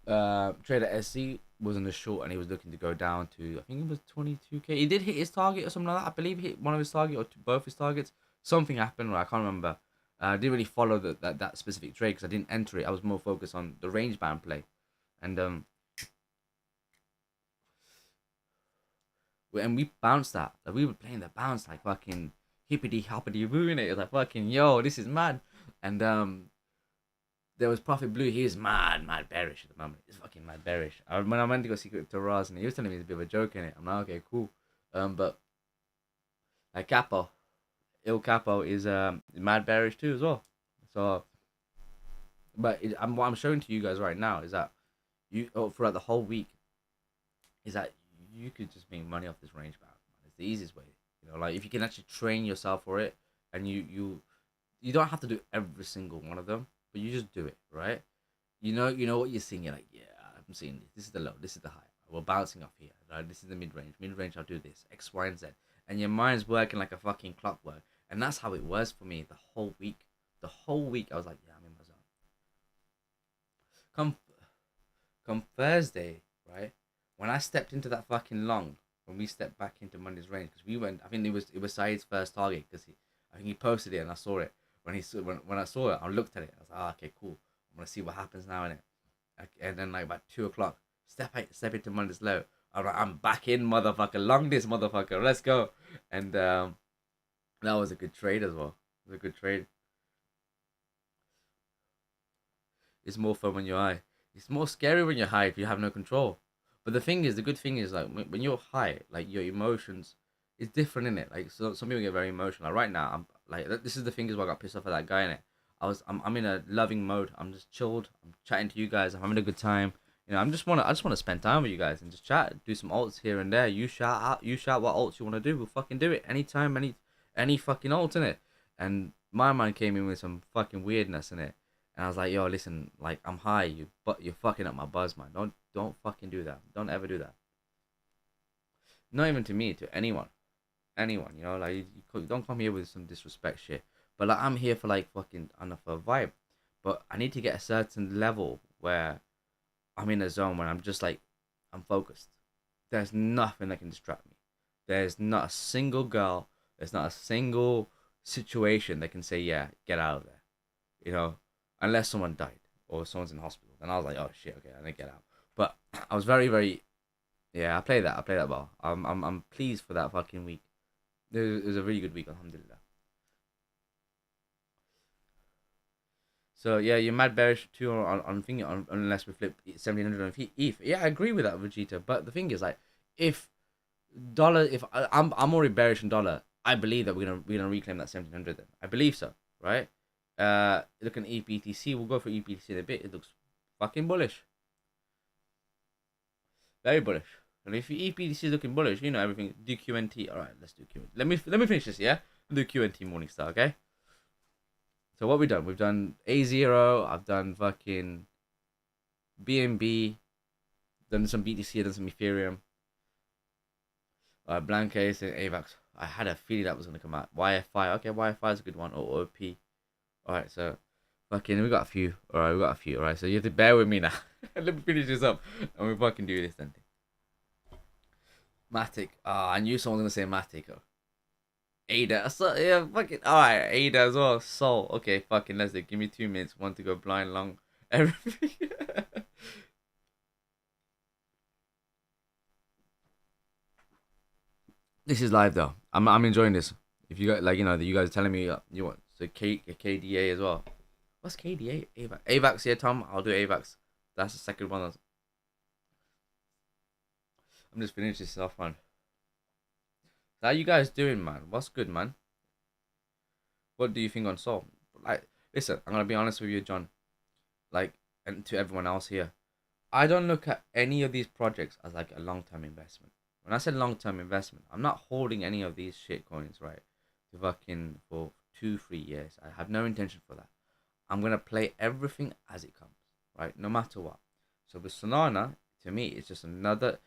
trader SC was in the short and he was looking to go down to, I think it was 22k. He did hit his target or something like that. I believe he hit one of his target or both his targets. Something happened, right? I can't remember. I didn't really follow that specific trade because I didn't enter it. I was more focused on the range bound play, and we bounced that. Like, we were playing the bounce like fucking hippity hoppity boo in it. It was like fucking yo, this is mad. And there was Prophet Blue. He is mad bearish at the moment. He's fucking mad bearish. When I went to go see Crypto Ross, and he was telling me it's a bit of a joke in it. I'm like, okay, cool. But like Capo, Il Capo is mad bearish too as well. So, but what I'm showing to you guys right now is that throughout the whole week, is that you could just make money off this range bound. It's the easiest way. You know, like if you can actually train yourself for it, and you don't have to do every single one of them, but you just do it, right? You know what you're seeing. You're like, yeah, I'm seeing this. This is the low. This is the high. We're bouncing off here. Right? This is the mid range. Mid range, I'll do this. X, Y, and Z. And your mind's working like a fucking clockwork. And that's how it was for me the whole week. The whole week, I was like, yeah, I'm in my zone. Come Thursday, right? When I stepped into that fucking long, when we stepped back into Monday's range, because we went, I think it was Saeed's first target, because I think he posted it and I saw it. When I saw it, I looked at it. I was like, okay, cool. I'm gonna see what happens now in it. And then like about 2:00, step into Monday's low. I'm back in, motherfucker. Long this motherfucker. Let's go. And that was a good trade as well. It was a good trade. It's more fun when you're high. It's more scary when you're high if you have no control. But the thing is, the good thing is, like, when you're high, like, your emotions is different in it. Like, so some people get very emotional. Like, right now, I'm like, this is the thing is why I got pissed off at that guy in it. I'm in a loving mode. I'm just chilled. I'm chatting to you guys. I'm having a good time. You know, I just wanna spend time with you guys and just chat, do some alts here and there. You shout what alts you wanna do. We'll fucking do it anytime, any fucking alt in it. And my mind came in with some fucking weirdness in it. And I was like, yo, listen, like, I'm high, but you're fucking up my buzz, man. Don't fucking do that. Don't ever do that. Not even to me, to anyone. Anyone, you know, like, you don't come here with some disrespect shit. But, like, I'm here for, like, fucking, I don't know, for a vibe. But I need to get a certain level where I'm in a zone where I'm just, like, I'm focused. There's nothing that can distract me. There's not a single girl, there's not a single situation that can say, yeah, get out of there. You know, unless someone died or someone's in hospital. Then I was like, oh shit, okay, I need to get out. But I was very, very, yeah, I played that. I played that well. I'm pleased for that fucking week. It was a really good week, alhamdulillah. So yeah, you're mad bearish too on thinking unless we flip 1700 on ETH. Yeah, I agree with that, Vegeta. But the thing is, like, if dollar, if I'm already bearish in dollar, I believe that we're gonna reclaim that 1700. Then I believe so, right? Looking at EBTC, we'll go for EBTC in a bit. It looks fucking bullish, very bullish. And if EBTC is looking bullish, you know everything. Do QNT. All right, let's do QNT. Let me finish this. Yeah, we'll do QNT Morningstar. Okay. So what we've done? We've done A0. I've done fucking BNB. Done some BTC. Done some Ethereum. Blancase and AVAX. I had a feeling that was gonna come out. YFI. Okay, YFI is a good one. Or OP. Alright, so fucking we got a few. Alright, we got a few. Alright, so you have to bear with me now. Let me finish this up and we fucking do this then. Matic. Ah, I knew someone was gonna say Matic. Oh. Ada. So yeah, fucking alright, Ada as well. Soul. Okay, fucking let's do. Give me 2 minutes. Want to go blind long. Everything. This is live though. I'm enjoying this. If you got like, you know, you guys are telling me you want so KDA as well. What's KDA? AVAX. AVAX, yeah, Tom. I'll do AVAX. That's the second one. I'm just finishing this off, man. How you guys doing, man? What's good, man? What do you think on Soul? Like, listen, I'm gonna be honest with you, John. Like, and to everyone else here, I don't look at any of these projects as like a long-term investment. When I said long-term investment, I'm not holding any of these shit coins, right? To fucking for 2-3 years. I have no intention for that. I'm gonna play everything as it comes, right? No matter what. So with Solana, to me, it's just another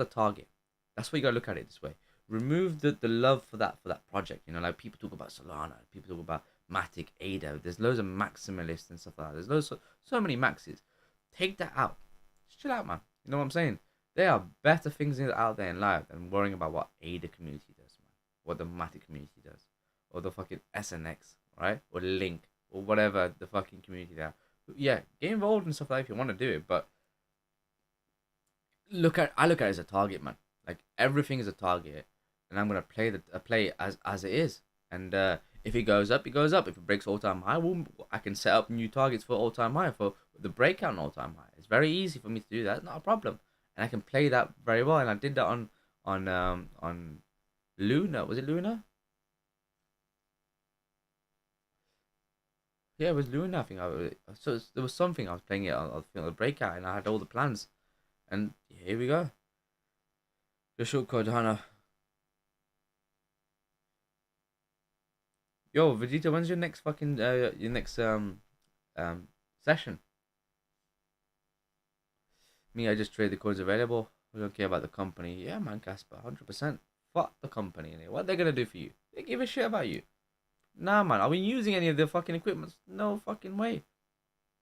target. That's why you gotta look at it this way. Remove the love for that project. You know, like people talk about Solana, people talk about Matic, Ada. There's loads of maximalists and stuff like that. There's loads so many maxes. Take that out. Just chill out, man. You know what I'm saying? There are better things out there in life than worrying about what Ada community does, man. What the Matic community does, or the fucking SNX, right? Or Link, or whatever the fucking community there. Yeah, get involved in stuff like that if you want to do it, but I look at it as a target, man. Like everything is a target, and I'm gonna play as it is. And if it goes up, it goes up. If it breaks all time high, well, I can set up new targets for all time high for the breakout and all time high. It's very easy for me to do that. It's not a problem, and I can play that very well. And I did that on Luna. Was it Luna? Yeah, it was Luna. I think there was something I was playing it on the breakout, and I had all the plans. And here we go. The short code, Hannah. Yo, Vegeta, when's your next fucking your next session? Me, I just trade the coins available. We don't care about the company. Yeah, man, Casper, 100%. Fuck the company. What they gonna do for you? They give a shit about you. Nah, man. Are we using any of the fucking equipment? No fucking way.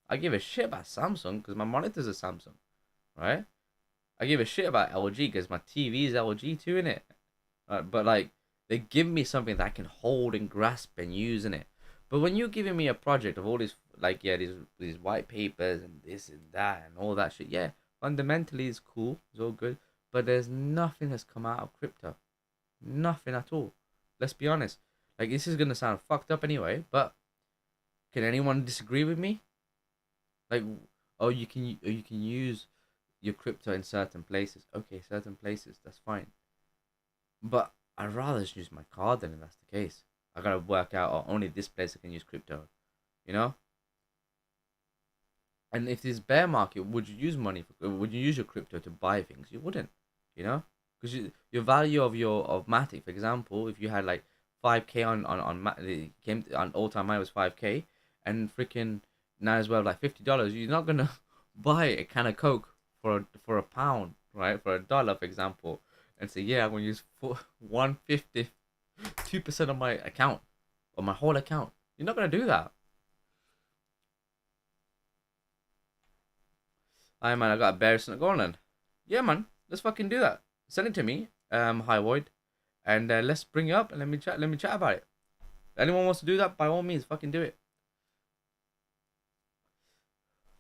I give a shit about Samsung because my monitor's a Samsung, right? I give a shit about LG because my TV is LG too, innit? But like, they give me something that I can hold and grasp and use in it. But when you're giving me a project of all these, like, yeah, these white papers and this and that and all that shit, yeah, fundamentally it's cool, it's all good. But there's nothing that's come out of crypto, nothing at all. Let's be honest. Like, this is gonna sound fucked up anyway, but can anyone disagree with me? Like, oh, you can use your crypto in certain places. Okay, certain places, that's fine. But I'd rather just use my card then if that's the case. I gotta work out, oh, only this place I can use crypto, you know? And if this bear market, would you use money? Would you use your crypto to buy things? You wouldn't, you know? Because your value of of Matic, for example, if you had like 5K it came to, on all time high was 5K, and freaking now as well like $50, you're not gonna buy a can of Coke for a pound, right? For $1, for example, and say, yeah, I'm gonna use 150, 2% of my account or my whole account. You're not gonna do that. Alright, man, I got a bear something going on. Yeah, man, let's fucking do that. Send it to me, Hi Void, and let's bring it up and let me chat. Let me chat about it. If anyone wants to do that, by all means, fucking do it.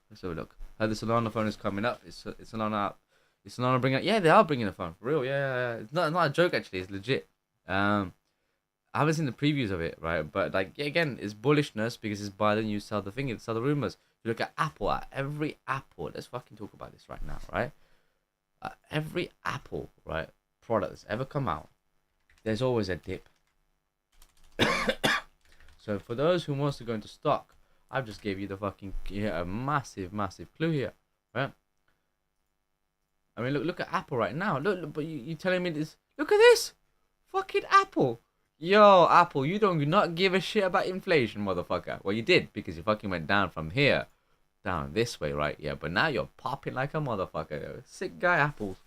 Let's have a look. The Solana phone is coming up. It's Solana up. It's Solana bringing. Yeah, they are bringing a phone for real. Yeah. It's not a joke actually. It's legit. I haven't seen the previews of it, right? But like, yeah, again, it's bullishness because it's buy the news, sell the thing, sell the rumors. If you look at Apple, at every Apple, let's fucking talk about this right now, right? Every Apple, right, product that's ever come out, there's always a dip. So for those who wants to go into stock, I've just gave you the fucking a massive clue here, right? I mean, look at Apple right now. Look, but you telling me this? Look at this, fucking Apple. Yo, Apple, you don't not give a shit about inflation, motherfucker. Well, you did because you fucking went down from here, down this way, right? Yeah, but now you're popping like a motherfucker. Sick guy, Apple.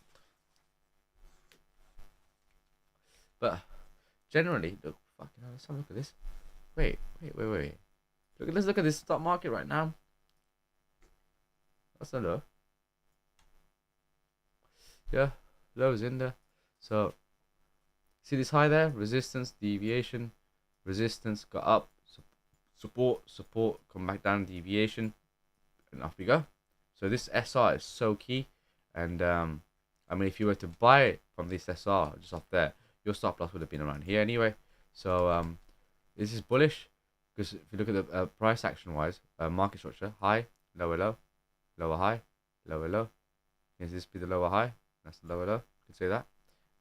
But generally, look, fucking hell, let's have a look at this. Wait. Let's look at this stock market right now. That's a low. Yeah, lows in there. So, see this high there? Resistance, deviation, resistance, got up, support, come back down, deviation, and off we go. So this SR is so key. And I mean, if you were to buy it from this SR just off there, your stop loss would have been around here anyway. So this is bullish because if you look at the price action wise, market structure, high, lower low, lower high, lower low. Is this be the lower high? That's the lower low. You can say that.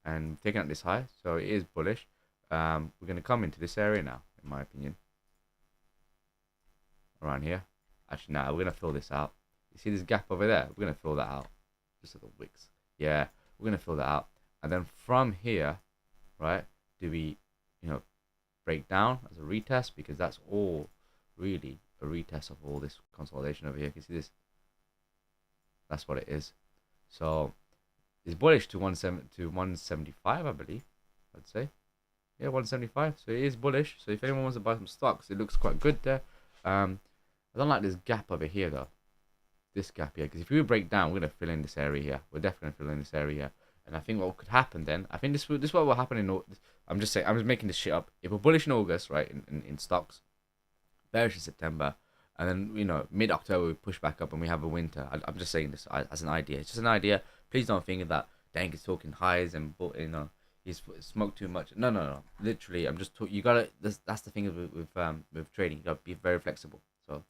And taking out this high, so it is bullish. We're going to come into this area now, in my opinion. Around here. Actually, no, we're going to fill this out. You see this gap over there? We're going to fill that out. Just at the wicks. Yeah, we're going to fill that out. And then from here, right, do we, break down as a retest? Because that's all really a retest of all this consolidation over here. Can you see this? That's what it is. So it's bullish to 175, I believe. I'd say, yeah, 175. So it is bullish. So if anyone wants to buy some stocks, it looks quite good there. I don't like this gap over here though. This gap here, because if we break down, we're gonna fill in this area here. We're definitely gonna fill in this area here. And I think what could happen then, I think this what will happen in. I'm just saying, I'm just making this shit up. If we're bullish in August, right, in stocks, bearish in September, and then mid-October we push back up and we have a winter. I'm just saying this as an idea. It's just an idea. Please don't think that Dank is talking highs and he's smoked too much. No. Literally, I'm just talking. You gotta. That's the thing with trading. You gotta be very flexible. So,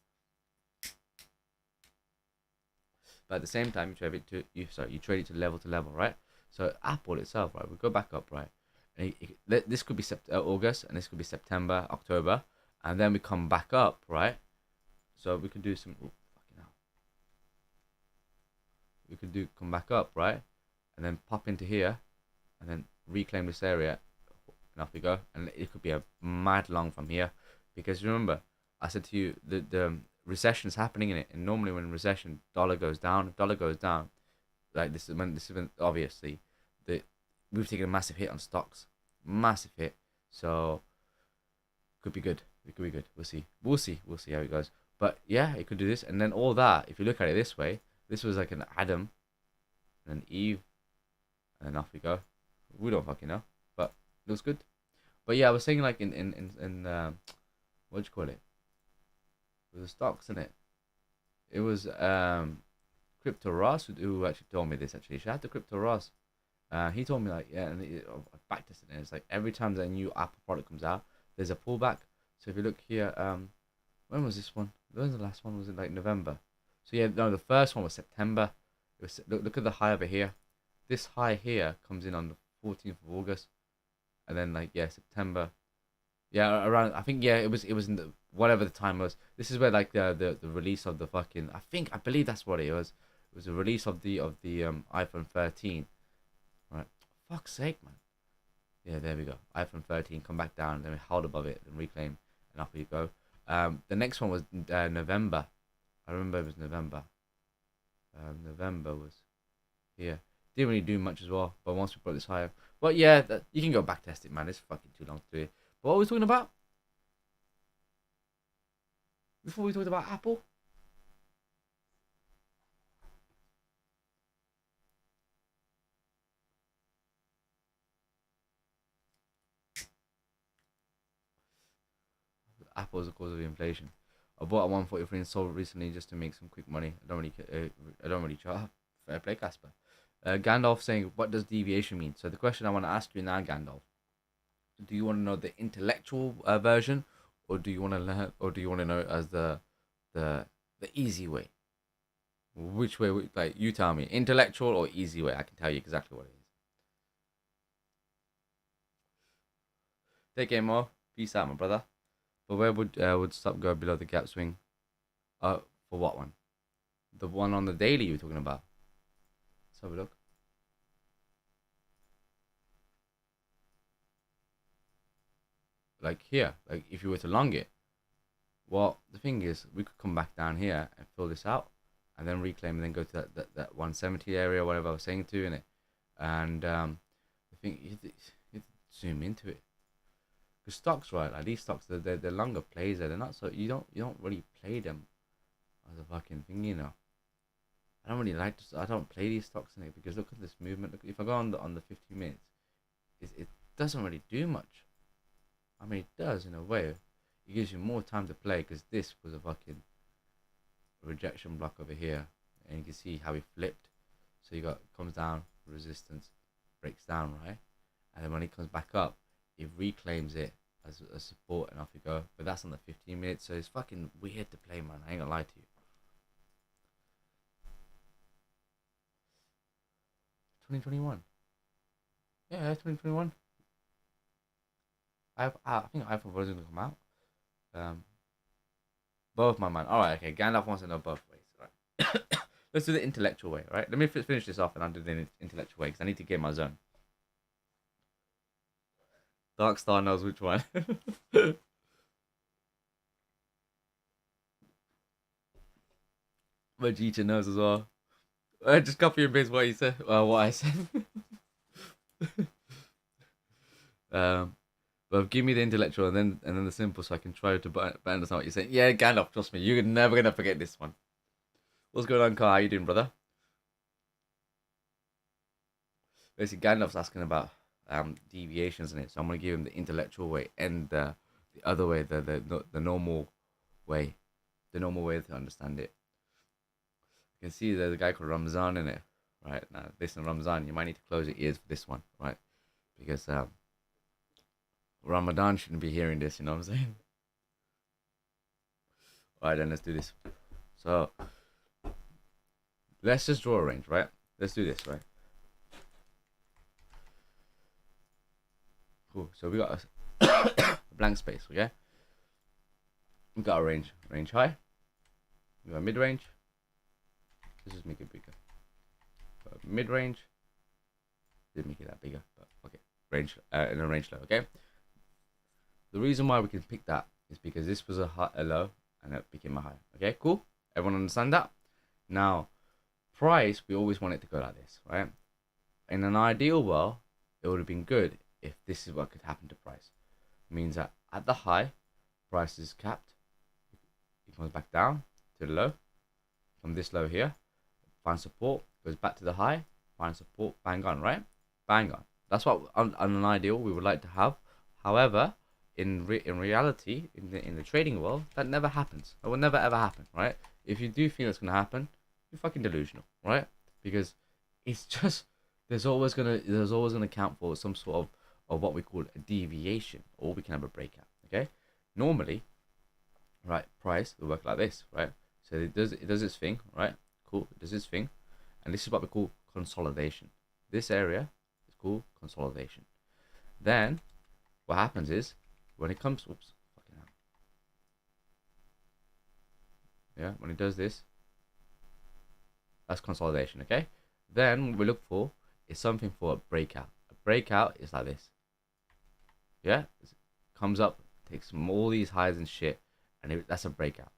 but at the same time, you trade it to level, right? So Apple itself, right? We go back up, right? And this could be August, and this could be September, October, and then we come back up, right? So we could do some. Fucking hell. We could come back up, right? And then pop into here, and then reclaim this area, and off we go. And it could be a mad long from here, because remember, I said to you the recession's happening in it, and normally when recession, dollar goes down, like this is when obviously we've taken a massive hit on stocks, massive hit. So could be good. It could be good. We'll see how it goes. But yeah, it could do this, and then all that. If you look at it this way, this was like an Adam and an Eve, and then off we go. We don't fucking know, but it looks good. But yeah, I was saying like in what do you call it? It was the stocks, in it. It was Crypto Ross who actually told me this. Actually, shout out to Crypto Ross. He told me like, yeah, and I backed this, and it's like every time that a new Apple product comes out, there's a pullback. So if you look here, when was this one? When was the last one? Was it like November? So yeah, no, the first one was September. Look at the high over here. This high here comes in on the 14th of August, and then like yeah, September. Yeah, around I think yeah, it was in the whatever the time was. This is where like the release of the fucking I believe that's what it was. It was the release of the iPhone 13. Right. Fuck's sake, man. Yeah, there we go. iPhone 13, come back down, then we hold above it, then reclaim, and up you go. The next one was November. I remember it was November. November was here. Didn't really do much as well, but once we brought this higher. But yeah, you can go back test it, man. It's fucking too long to do it. But what were we talking about? Before we talked about Apple? Apple is the cause of inflation. I bought a 143 and sold it recently just to make some quick money. I don't really charge. Fair play, Casper. Gandalf saying, "What does deviation mean?" So the question I want to ask you now, Gandalf, do you want to know the intellectual version, or do you want to learn, or do you want to know it as the easy way? Which way? Like you tell me, intellectual or easy way? I can tell you exactly what it is. Take care, more. Peace out, my brother. But where would stop go below the gap swing? For what one? The one on the daily you were talking about. Let's have a look. Like here, like if you were to long it, well, the thing is, we could come back down here and fill this out, and then reclaim, and then go to that 170 area, whatever I was saying to in it, and the thing you zoom into it. The stocks, right? Like these stocks, they're longer plays. They're not so you don't really play them as a fucking thing, you know. I don't really like to. I don't play these stocks in it because look at this movement. Look, if I go on the 15 minutes, it doesn't really do much. I mean, it does in a way. It gives you more time to play because this was a fucking rejection block over here, and you can see how it flipped. So you got comes down, resistance, breaks down, right, and then when it comes back up, it reclaims it as a support, and off you go. But that's on the 15 minutes, so it's fucking weird to play, man. I ain't gonna lie to you. 2021. Yeah, 2021. I think iPhone version will come out. Both, my man. All right, okay. Gandalf wants to know both ways. Right. Let's do the intellectual way, right? Let me finish this off, and I'll do the intellectual way because I need to get my zone. Dark Star knows which one. Vegeta knows as well. Just copy and paste what he said. What I said. But give me the intellectual and then the simple, so I can try to understand what you're saying. Yeah, Gandalf, trust me, you're never gonna forget this one. What's going on, Carl? How you doing, brother? Basically, Gandalf's asking about deviations in it, so I'm gonna give him the intellectual way and the other way, the normal way, to understand it. You can see there's a guy called Ramzan in it, right? Now, listen, Ramzan, you might need to close your ears for this one, right? Because Ramadan shouldn't be hearing this, you know what I'm saying? Alright, then let's do this. So, let's just draw a range, right? Let's do this, right? Cool. So we got a blank space, okay? We got a range high. We got mid range. Let's just make it bigger. Mid range. Didn't make it that bigger, but okay. Range in a range low, okay? The reason why we can pick that is because this was a low and it became a high. Okay, cool. Everyone understand that? Now, price, we always want it to go like this, right? In an ideal world, it would have been good if this is what could happen to price. It means that at the high, price is capped. It comes back down to the low. From this low here, find support, goes back to the high, find support, bang on, right? Bang on. That's what on an ideal we would like to have. However, in reality, in the trading world, that never happens. That will never ever happen, right? If you do feel it's gonna happen, you're fucking delusional, right? Because it's just there's always gonna count for some sort of what we call a deviation, or we can have a breakout. Okay, normally, right? Price will work like this, right? So it does its thing, right? Cool, it does its thing, And this is what we call consolidation. This area is called consolidation. Then what happens is when it comes, whoops, fucking hell. Yeah, when it does this, that's consolidation, okay? Then what we look for is something for a breakout. A breakout is like this. Yeah, it comes up, takes all these highs and shit, and that's a breakout.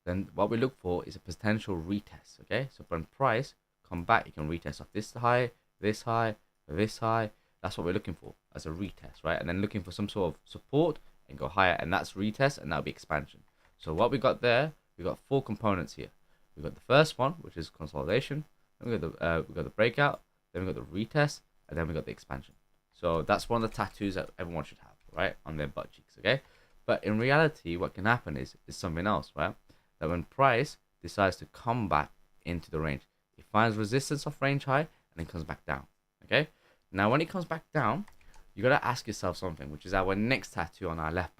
Then what we look for is a potential retest, okay? So when price come back, you can retest off this high, this high, this high. That's what we're looking for as a retest, right? And then looking for some sort of support and go higher, and that's retest, and that'll be expansion. So what we got there, we got 4 components here. We got the first one, which is consolidation. Then we got the breakout. Then we got the retest, and then we got the expansion. So that's one of the tattoos that everyone should have, right, on their butt cheeks, okay? But in reality, what can happen is something else, right? That when price decides to come back into the range, it finds resistance of range high and then comes back down, okay? Now when it comes back down, you gotta ask yourself something, which is our next tattoo on our left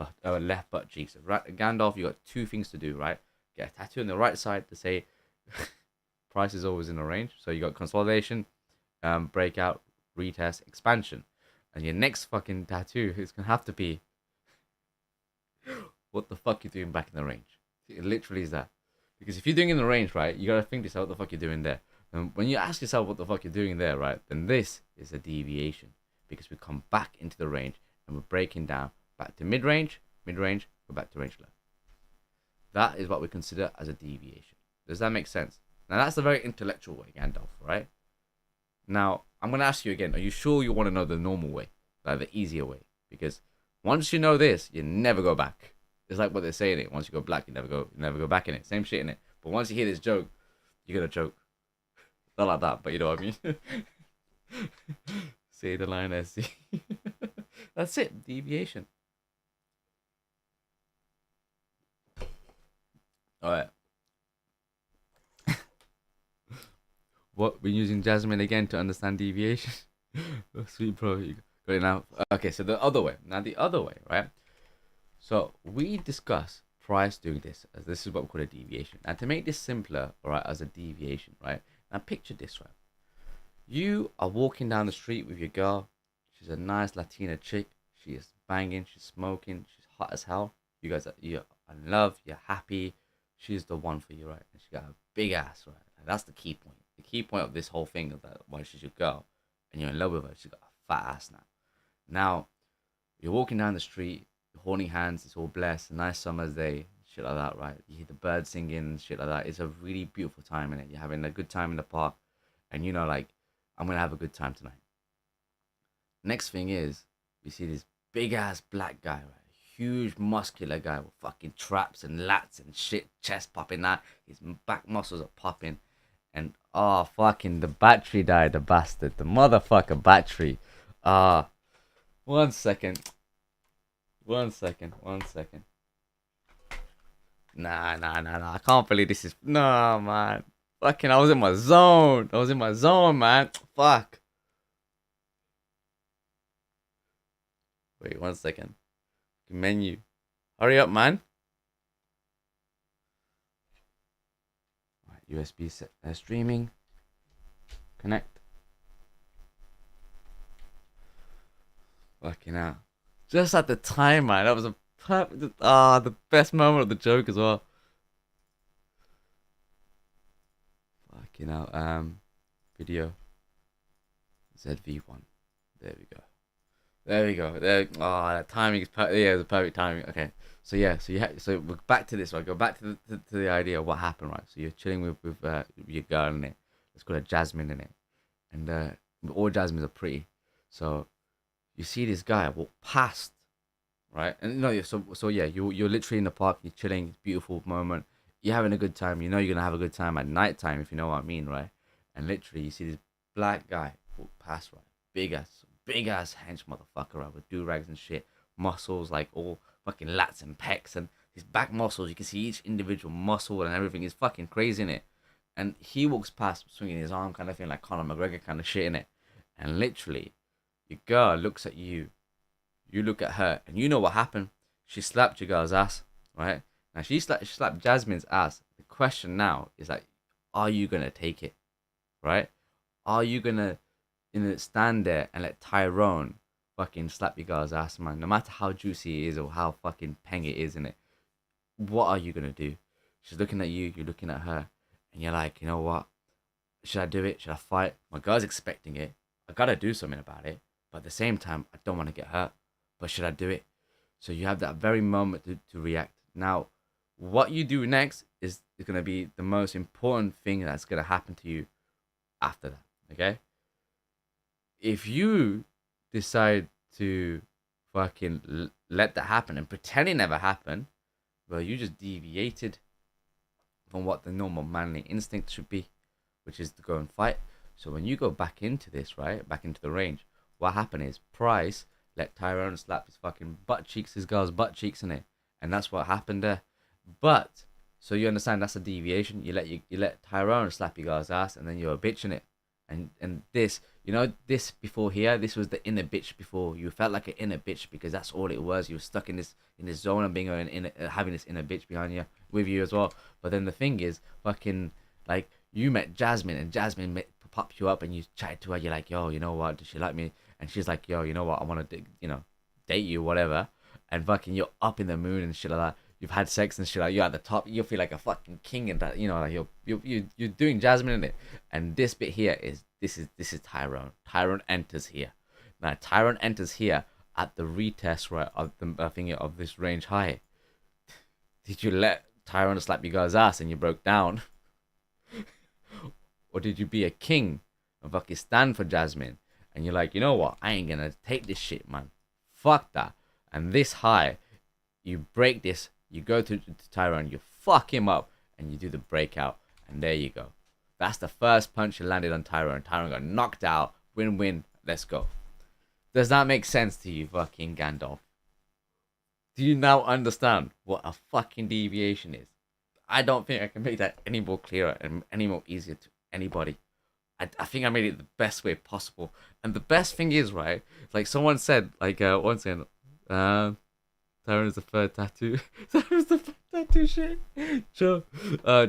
butt cheeks. Right, Gandalf, you got 2 things to do, right? Get a tattoo on the right side to say price is always in the range. So you got consolidation, breakout, retest, expansion. And your next fucking tattoo is gonna have to be what the fuck you doing back in the range. It literally is that. Because if you're doing in the range, right, you gotta think to yourself what the fuck you're doing there. And when you ask yourself what the fuck you're doing there, right, then this is a deviation. Because we come back into the range and we're breaking down back to mid-range, go back to range low. That is what we consider as a deviation. Does that make sense? Now that's the very intellectual way, Gandalf, right? Now, I'm going to ask you again, are you sure you want to know the normal way? Like the easier way? Because once you know this, you never go back. It's like what they're saying it. Once you go black, you never go back in it. Same shit in it. But once you hear this joke, you're going to choke. Not like that, but you know what I mean? Say the line, SC. That's it. Deviation. Alright. What? We're using Jasmine again to understand deviation? Oh, sweet bro. You got it now. Okay, so the other way. Now the other way, right? So we discuss price doing this, as this is what we call a deviation. And to make this simpler, alright, as a deviation, right? Now picture this, right? You are walking down the street with your girl. She's a nice Latina chick. She is banging. She's smoking. She's hot as hell. You guys you're in love. You're happy. She's the one for you, right? And she got a big ass, right? And that's the key point. The key point of this whole thing is that why she's your girl and you're in love with her. She's got a fat ass now. Now, you're walking down the street, horny hands, it's all blessed, a nice summer's day, shit like that, right? You hear the birds singing, shit like that. It's a really beautiful time in it. You're having a good time in the park, and you know, like, I'm gonna have a good time tonight. Next thing is, you see this big ass black guy, right? Huge muscular guy with fucking traps and lats and shit, chest popping out, his back muscles are popping, and oh fucking the battery died, the bastard, the motherfucker battery. 1 second. Nah. I can't believe this is. No, man. Fucking, I was in my zone, man. Fuck. Wait, 1 second. Menu. Hurry up, man. Right, USB streaming. Connect. Fucking hell. Just at the time, man. That was a perfect. The best moment of the joke as well. Fucking hell. Video. ZV1. There we go. That timing is perfect. Yeah, the perfect timing. Okay. So yeah, so we're back to this, right? Go back to the idea of what happened, right? So you're chilling with your girl in it. Let's call her Jasmine in it, and all Jasmines are pretty. So you see this guy walk past, right? And no, so yeah, you're literally in the park, you're chilling, beautiful moment, you're having a good time. You know you're gonna have a good time at night time, if you know what I mean, right? And literally you see this black guy walk past, right? Big ass hench motherfucker, right? With do rags and shit, muscles like all fucking lats and pecs, and his back muscles. You can see each individual muscle and everything is fucking crazy in it. And he walks past, swinging his arm, kind of thing, like Conor McGregor kind of shit in it. And literally, your girl looks at you, you look at her, and you know what happened. She slapped your girl's ass, right? Now she slapped Jasmine's ass. The question now is like, are you gonna take it, right? Are you gonna stand there and let Tyrone fucking slap your girl's ass, man? No matter how juicy it is or how fucking peng it is, in it. What are you gonna do? She's looking at you, you're looking at her, and you're like, you know what? Should I do it? Should I fight? My girl's expecting it. I gotta do something about it. But at the same time, I don't want to get hurt. But should I do it? So you have that very moment to react. Now, what you do next is gonna be the most important thing that's gonna happen to you after that. Okay? If you decide to fucking let that happen and pretend it never happened, well, you just deviated from what the normal manly instinct should be, which is to go and fight. So when you go back into this, right, back into the range, what happened is Price let Tyrone slap his fucking butt cheeks, his girl's butt cheeks in it, and that's what happened there. But so you understand that's a deviation. You let Tyrone slap your girl's ass, and then you're a bitch in it. And this, you know, this before here, this was the inner bitch before. You felt like an inner bitch because that's all it was. You were stuck in this zone and being having this inner bitch behind you with you as well. But then the thing is, fucking like you met Jasmine and Jasmine popped you up and you chatted to her. You're like, yo, you know what? Does she like me? And she's like, yo, you know what? I want to, date you, whatever. And fucking you're up in the moon and shit like that. You've had sex and shit, like you're at the top. You feel like a fucking king and that, like you're doing Jasmine in it. And this bit here is this is Tyrone. Tyrone enters here. Now Tyrone enters here at the retest, right, of the thing of this range high. Did you let Tyrone slap your guy's ass and you broke down? Or did you be a king and fucking stand for Jasmine? And you're like, you know what? I ain't gonna take this shit, man. Fuck that. And this high, you break this. You go to Tyrone, you fuck him up, and you do the breakout. And there you go. That's the first punch you landed on Tyrone. Tyrone got knocked out. Win-win. Let's go. Does that make sense to you, fucking Gandalf? Do you now understand what a fucking deviation is? I don't think I can make that any more clearer and any more easier to anybody. I think I made it the best way possible. And the best thing is, right, like someone said, like, once again, Tyrone is the third tattoo. Tyrone's the third tattoo shit. Sure.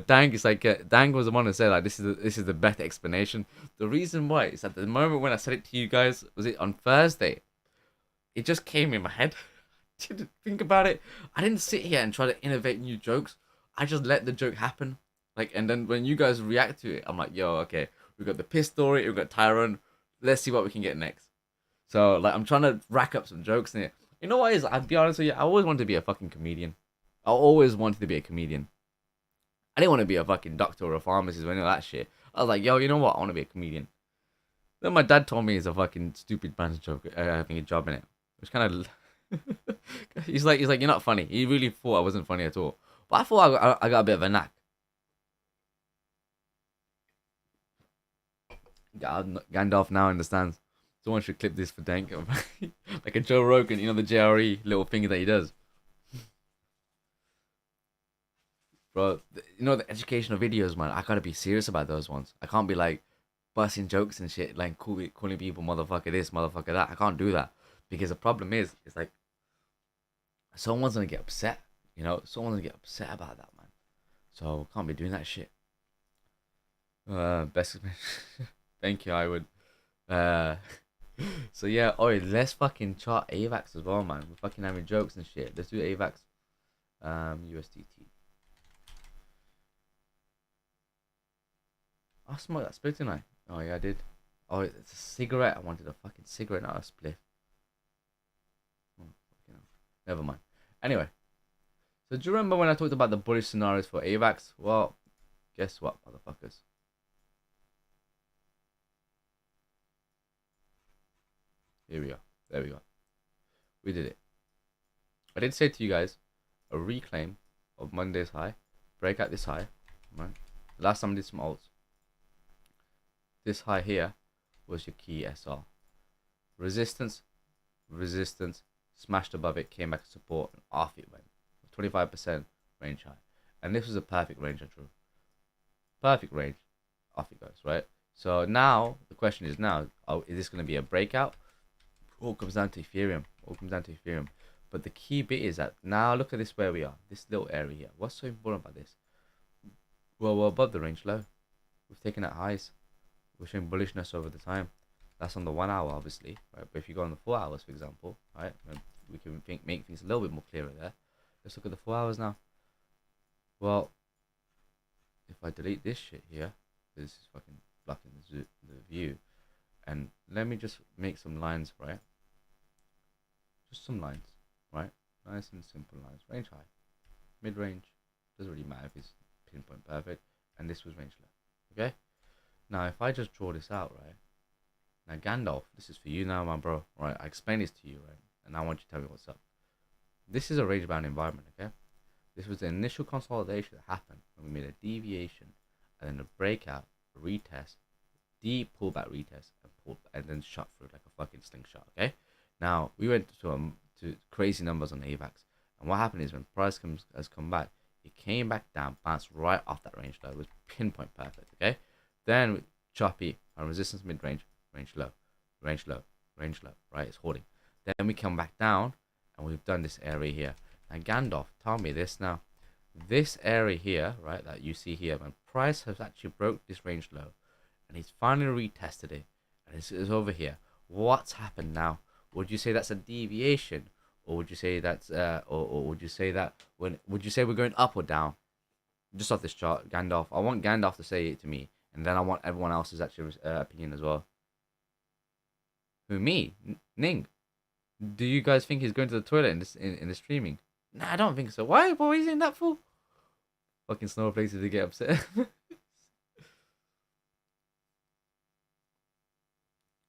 Dang is like, Dang was the one who said, like, this is the best explanation. The reason why is at the moment when I said it to you guys, was it on Thursday? It just came in my head. Didn't think about it. I didn't sit here and try to innovate new jokes. I just let the joke happen. Like, and then when you guys react to it, I'm like, yo, okay, we got the piss story, we got Tyrone. Let's see what we can get next. So, like, I'm trying to rack up some jokes in it. You know what is? I'll be honest with you. I always wanted to be a fucking comedian. I always wanted to be a comedian. I didn't want to be a fucking doctor or a pharmacist or any of that shit. I was like, yo, you know what? I want to be a comedian. Then my dad told me it's a fucking stupid man's joke, having a job in it. Which kind of... he's like, you're not funny. He really thought I wasn't funny at all. But I thought I got a bit of a knack. Gandalf now understands. Someone should clip this for Dank. Like a Joe Rogan, the JRE little finger that he does. Bro, the educational videos, man, I gotta be serious about those ones. I can't be like busting jokes and shit, like calling people motherfucker this, motherfucker that. I can't do that. Because the problem is, it's like, someone's gonna get upset. Someone's gonna get upset about that, man. So, can't be doing that shit. Best. Thank you, I would. So yeah, let's fucking chart AVAX as well, man. We're fucking having jokes and shit. Let's do AVAX. USDT. I smoked that split tonight. Oh yeah, I did. Oh, it's a cigarette. I wanted a fucking cigarette, not a split. Never mind. Anyway, so do you remember when I talked about the bullish scenarios for AVAX? Well, guess what, motherfuckers? Here we are. There we go. We did it. I did say to you guys, a reclaim of Monday's high, break out this high, right? Last time I did some alts. This high here was your key SR. Resistance, smashed above it, came back to support, and off it went. 25% range high. And this was a perfect range, I drew. Perfect range, off it goes, right? So now, the question is now, is this going to be a breakout? All comes down to Ethereum. But the key bit is that now look at this where we are. This little area here. What's so important about this? Well, we're above the range low. We've taken out highs. we're showing bullishness over the time. That's on the 1 hour, obviously, right? But if you go on the 4 hours, for example, right, and we can make things a little bit more clearer there. Let's look at the 4 hours now. Well, if I delete this shit here, this is fucking blocking the view, and let me just make some lines, right? Just some lines, right? Nice and simple lines. Range high, mid range, doesn't really matter if it's pinpoint perfect, and this was range low. Okay, now if I just draw this out, right? Now Gandalf, this is for you now, my bro. Right, I explained this to you, right? And I want you to tell me what's up. This is a range bound environment, okay? This was the initial consolidation that happened when we made a deviation and then a breakout, a retest, deep pullback retest, and then shot through like a fucking slingshot, okay? Now we went to crazy numbers on AVAX, and what happened is when price has come back, it came back down, bounced right off that range low. It was pinpoint perfect, okay? Then choppy on resistance mid range, range low, range low, range low, right? It's holding. Then we come back down, and we've done this area here. Now Gandalf, tell me this now. This area here, right, that you see here, when price has actually broke this range low, and he's finally retested it, and it's over here. What's happened now? Would you say that's a deviation, or would you say that's or would you say that would you say we're going up or down? Just off this chart, Gandalf. I want Gandalf to say it to me, and then I want everyone else's actual opinion as well. Who, me? Ning? Do you guys think he's going to the toilet in the streaming? Nah, I don't think so. Why? What is he in that for? Fucking snowflakes to get upset.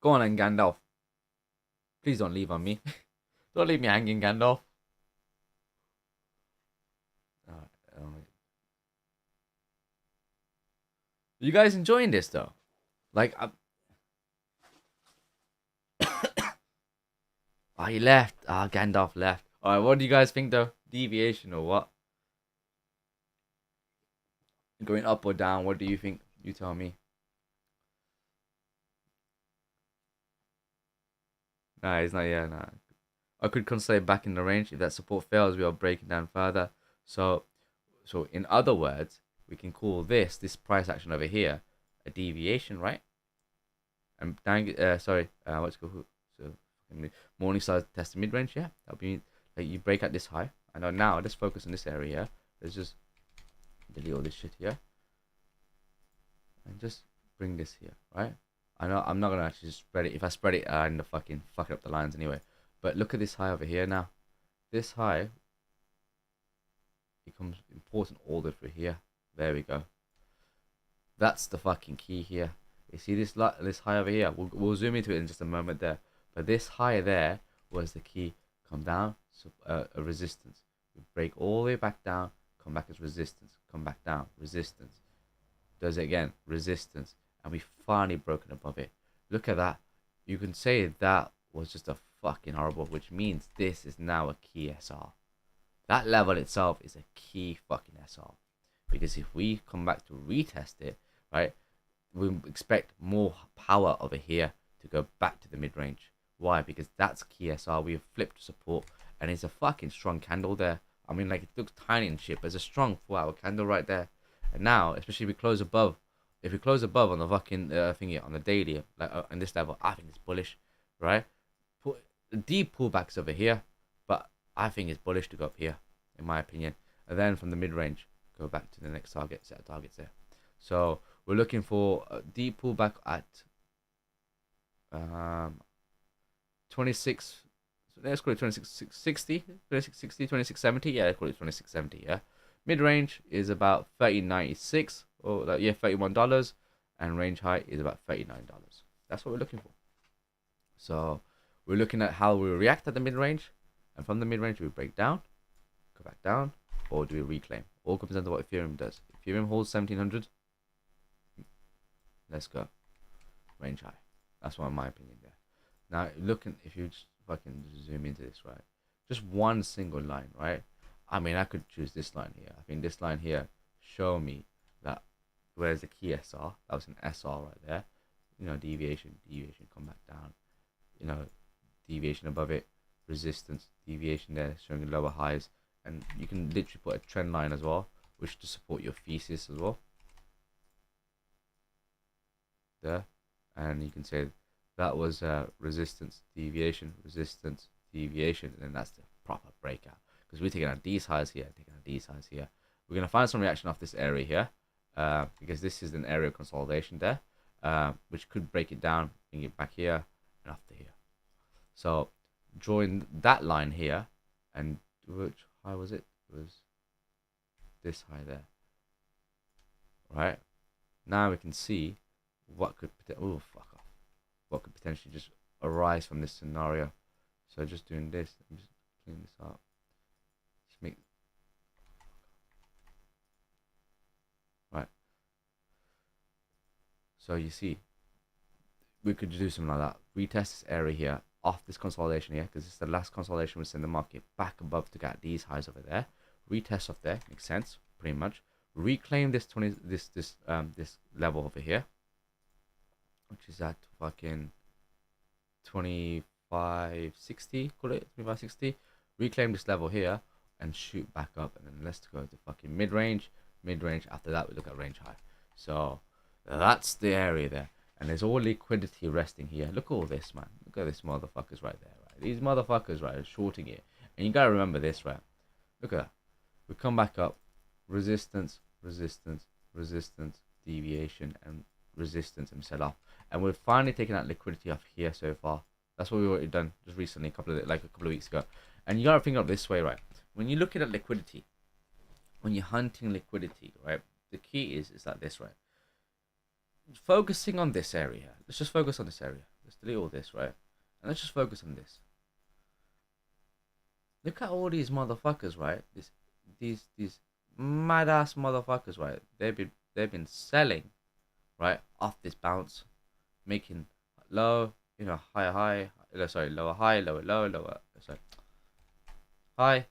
Go on then, Gandalf. Please don't leave on me. Don't leave me hanging, Gandalf. Are you guys enjoying this though? Like, oh, he left. Ah, Gandalf left. Alright, what do you guys think though? Deviation or what? Going up or down? What do you think? You tell me. Nah, he's not. Yeah, nah. I could consolidate back in the range. If that support fails, we are breaking down further. So in other words, we can call this price action over here a deviation, right? And what's it called? So Morningstar test mid range, yeah. That'll be like you break out this high. I know now. Let's focus on this area here. Let's just delete all this shit here, and just bring this here, right? I know I'm not gonna actually just spread it. If I spread it, I end up fucking up the lines anyway. But look at this high over here now. This high becomes important all the way through here. There we go. That's the fucking key here. You see this high over here? We'll zoom into it in just a moment there. But this high there was the key. Come down, so a resistance. We break all the way back down, come back as resistance, come back down, resistance. Does it again, resistance. And we finally broken above it. Look at that. You can say that was just a fucking horrible, which means this is now a key SR. That level itself is a key fucking SR. Because if we come back to retest it, right, we expect more power over here to go back to the mid-range. Why? Because that's key SR. We have flipped support, and it's a fucking strong candle there. I mean, like, it looks tiny and shit, but it's a strong 4-hour candle right there. And now, especially if we close above, on the fucking thingy, on the daily, like on this level, I think it's bullish, right? Deep pullbacks over here, but I think it's bullish to go up here, in my opinion. And then from the mid-range, go back to the next target, set of targets there. So we're looking for a deep pullback at 26. Let's call it 2660, 2670. Yeah, let's call it 2670. Yeah, mid-range is about 30.96, or $31, and range high is about $39. That's what we're looking for. So we're looking at how we react at the mid-range, and from the mid-range we break down, go back down, or do we reclaim? All comes down to what Ethereum does. Ethereum holds 1700. Let's go. Range high. That's what my opinion there. Now looking, if you just fucking zoom into this, right? Just one single line, right? I mean, I could choose this line here. I think this line here show me that where's the key SR? That was an SR right there. You know, deviation, come back down. You know, deviation above it, resistance, deviation there, showing lower highs. And you can literally put a trend line as well, which to support your thesis as well. There. and you can say that was resistance, deviation, resistance, deviation, and then that's the proper breakout. Because we're taking out these highs here, taking out these highs here. We're gonna find some reaction off this area here, because this is an area of consolidation there, which could break it down, bring it back here and after here. So drawing that line here, and which high was it? It was this high there. Right, now we can see what could what could potentially just arise from this scenario. So just doing this, I'm just clean this up. Just make right. So you see, we could do something like that. Retest this area here off this consolidation here, because it's the last consolidation we send the market back above to get these highs over there. Retest off there, makes sense, pretty much. Reclaim this this level over here, which is at fucking 2560, call it 2560. Reclaim this level here and shoot back up, and then let's go to fucking mid-range. After that we look at range high. So that's the area there, and there's all liquidity resting here. Look at all this, man. Look at this motherfuckers right there, right? These motherfuckers, right, are shorting it. And you gotta remember this, right? Look at that. We come back up, resistance, deviation, and resistance, and sell off. And we've finally taken out liquidity off here so far. That's what we've already done just recently, a couple of weeks ago. And you gotta think of it this way, right? When you're looking at liquidity, when you're hunting liquidity, right, the key is like this, right? Focusing on this area. Let's just focus on this area. Let's delete all this, right? And let's just focus on this. Look at all these motherfuckers, right? These mad ass motherfuckers, right? They've been selling, right, off this bounce, making low, lower high, lower low, high, lower low, lower high,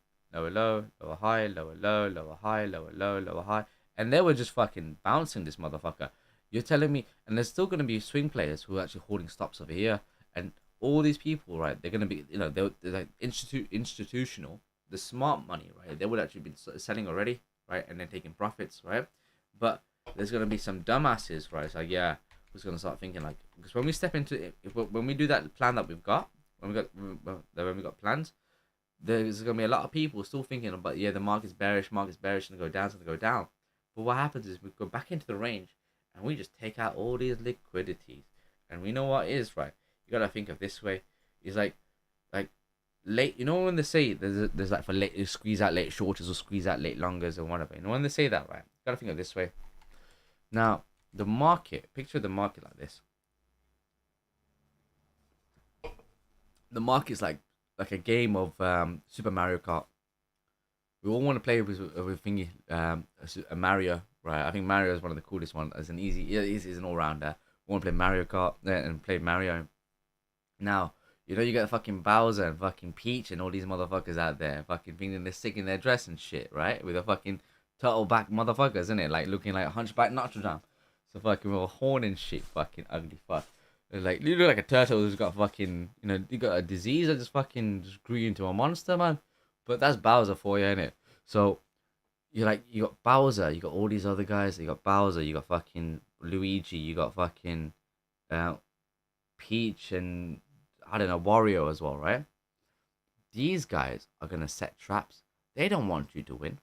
lower low, lower high, lower low, lower high, and they were just fucking bouncing this motherfucker. You're telling me, and there's still gonna be swing players who are actually holding stops over here, and all these people, right? They're gonna be, they're like institutional, the smart money, right? They would actually be selling already, right, and then taking profits, right? But there's gonna be some dumbasses, right? So yeah, who's gonna start thinking like, because when we step into it, when we do that plan that we've got, when we got plans, there's gonna be a lot of people still thinking about, yeah, the market's bearish, and go down, But what happens is we go back into the range, and we just take out all these liquidities, and we know what it is, right? You gotta think of this way. It's like late, when they say there's like for late, you squeeze out late shorters or squeeze out late longers or whatever. When they say that, right? You gotta think of this way. Now the market, picture the market like this. The market's like a game of Super Mario Kart. We all want to play with thingy, a Mario, right? I think Mario is one of the coolest ones. As an he's an all rounder. We want to play Mario Kart and play Mario. Now, you got fucking Bowser and fucking Peach and all these motherfuckers out there, fucking thinking they're sick in their dress and shit, right? With a fucking turtleback motherfuckers, isn't it? Like looking like a hunchback Notre Dame. So fucking with a horn and shit, fucking ugly fuck. Like, you look like a turtle who's got fucking, you got a disease that just grew into a monster, man. But that's Bowser for you, innit? So, you got Bowser, you got all these other guys, you got Bowser, you got fucking Luigi, you got fucking Peach, and I don't know, Wario as well, right? These guys are gonna set traps. They don't want you to win.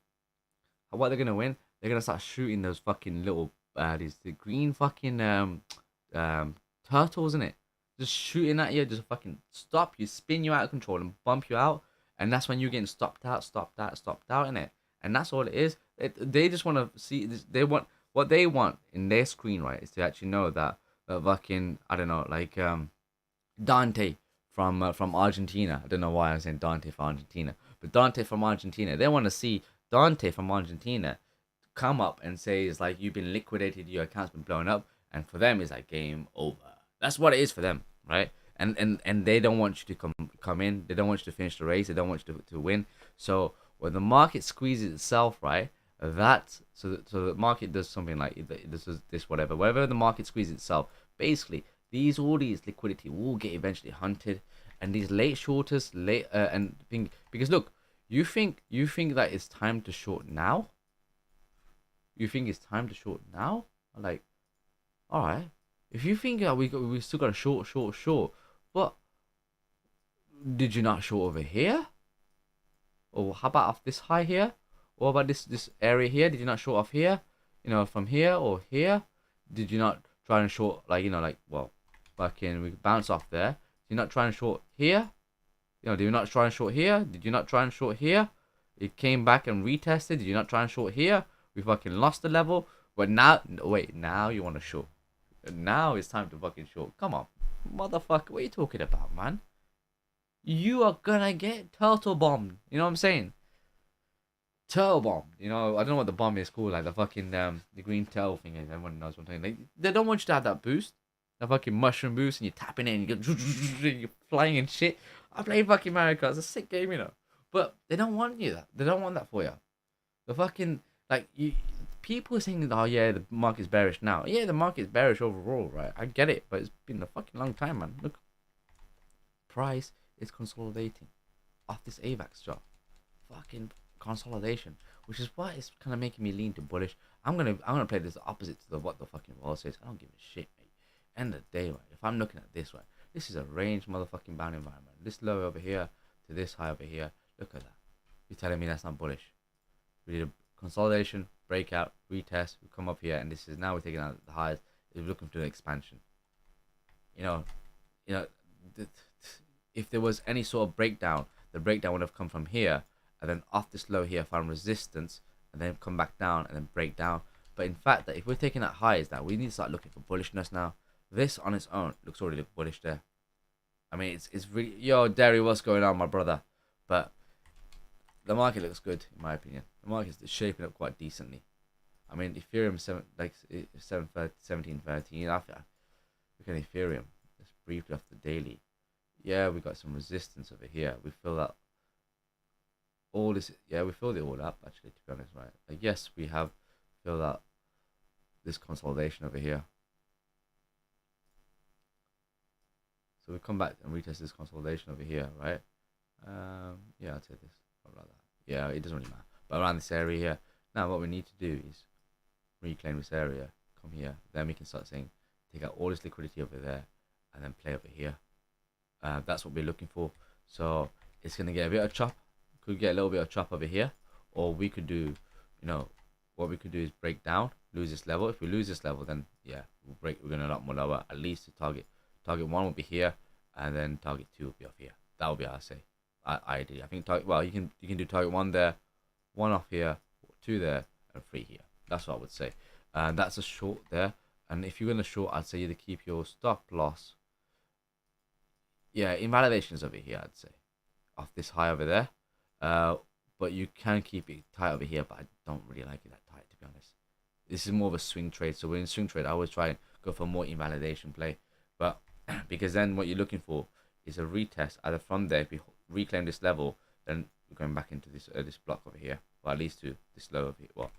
What they're gonna win? They're gonna start shooting those fucking little the green fucking turtles, in it, just shooting at you, just fucking stop you, spin you out of control, and bump you out, and that's when you're getting stopped out, in it, and that's all it is. They just want to see this. What they want in their screen, right, is to actually know that fucking, I don't know, like Dante from Argentina. I don't know why I'm saying Dante from Argentina, but Dante from Argentina. They want to see Dante from Argentina come up and say, it's like, you've been liquidated, your account's been blown up, and for them it's like game over. That's what it is for them, right? And they don't want you to come in. They don't want you to finish the race. They don't want you to win. So when the market squeezes itself, right, so the market does something like whatever the market squeezes itself. Basically, all these liquidity will get eventually hunted, and these late shorters, because look, you think that it's time to short now. You think it's time to short now? Like, all right. If you think that we still got a short, but did you not short over here? Or how about off this high here? What about this area here? Did you not short off here? You know, from here or here? Did you not try and short, like, you know, like, well, fucking, we bounce off there. Did you not try and short here? You know, did you not try and short here? Did you not try and short here? It came back and retested. Did you not try and short here? We fucking lost the level. But now, wait, now you want to short. Now it's time to fucking short. Come on, motherfucker, what are you talking about, man? You are gonna get turtle bombed. You know what I'm saying? Turtle bomb. You know, I don't know what the bomb is called, like the fucking the green turtle thing. Everyone knows what I'm saying. Like, they don't want you to have that boost, the fucking mushroom boost, and you're tapping it and you're flying and shit. I played fucking Mario Kart. It's a sick game, you know. But they don't want you that. They don't want that for you. The fucking like you. People are saying, oh yeah, the market's bearish now. Yeah, the market's bearish overall, right? I get it, but it's been a fucking long time, man. Look, price is consolidating off this AVAX chart. Fucking consolidation, which is why it's kind of making me lean to bullish. I'm gonna play this opposite to what the fucking wall says. I don't give a shit, mate. End of the day, right? If I'm looking at this, right, this is a range motherfucking bound environment. This low over here to this high over here. Look at that. You're telling me that's not bullish? We did a consolidation, breakout, retest. We come up here, and this is now we're taking out the highs. We're looking to an expansion. You know, if there was any sort of breakdown, the breakdown would have come from here, and then off this low here, found resistance, and then come back down, and then break down. But in fact, that if we're taking that highs, that we need to start looking for bullishness now. This on its own looks already bullish there. I mean, it's really, yo, Derry, what's going on, my brother? But the market looks good, in my opinion. The market is shaping up quite decently. I mean, Ethereum 1713. Look at Ethereum. Just briefly off the daily. Yeah, we got some resistance over here. We feel that all this. Yeah, we filled it all up. Actually, to be honest, right? Like, yes, we have filled out this consolidation over here. So we come back and retest this consolidation over here, right? Yeah, I'll take this. Like that. Yeah, it doesn't really matter. But around this area here. Now what we need to do is reclaim this area. Come here. Then we can start saying, take out all this liquidity over there, and then play over here. That's what we're looking for. So it's gonna get a bit of chop. Could get a little bit of chop over here, or we could do, you know, what we could do is break down, lose this level. If we lose this level, then yeah, we're gonna a lot more lower. At least the target one will be here, and then target 2 will be off here. That will be our say. I think target, well, you can do target 1 there, 1 off here, 2 there, and 3 here. That's what I would say. And that's a short there. And if you're gonna short, I'd say either keep your stop loss. Yeah, invalidations over here, I'd say, off this high over there. But you can keep it tight over here, but I don't really like it that tight, to be honest. This is more of a swing trade. So when in swing trade, I always try and go for more invalidation play. But because then what you're looking for is a retest either from there. If we reclaim this level, then we're going back into this this block over here, or at least to this low over here. Well,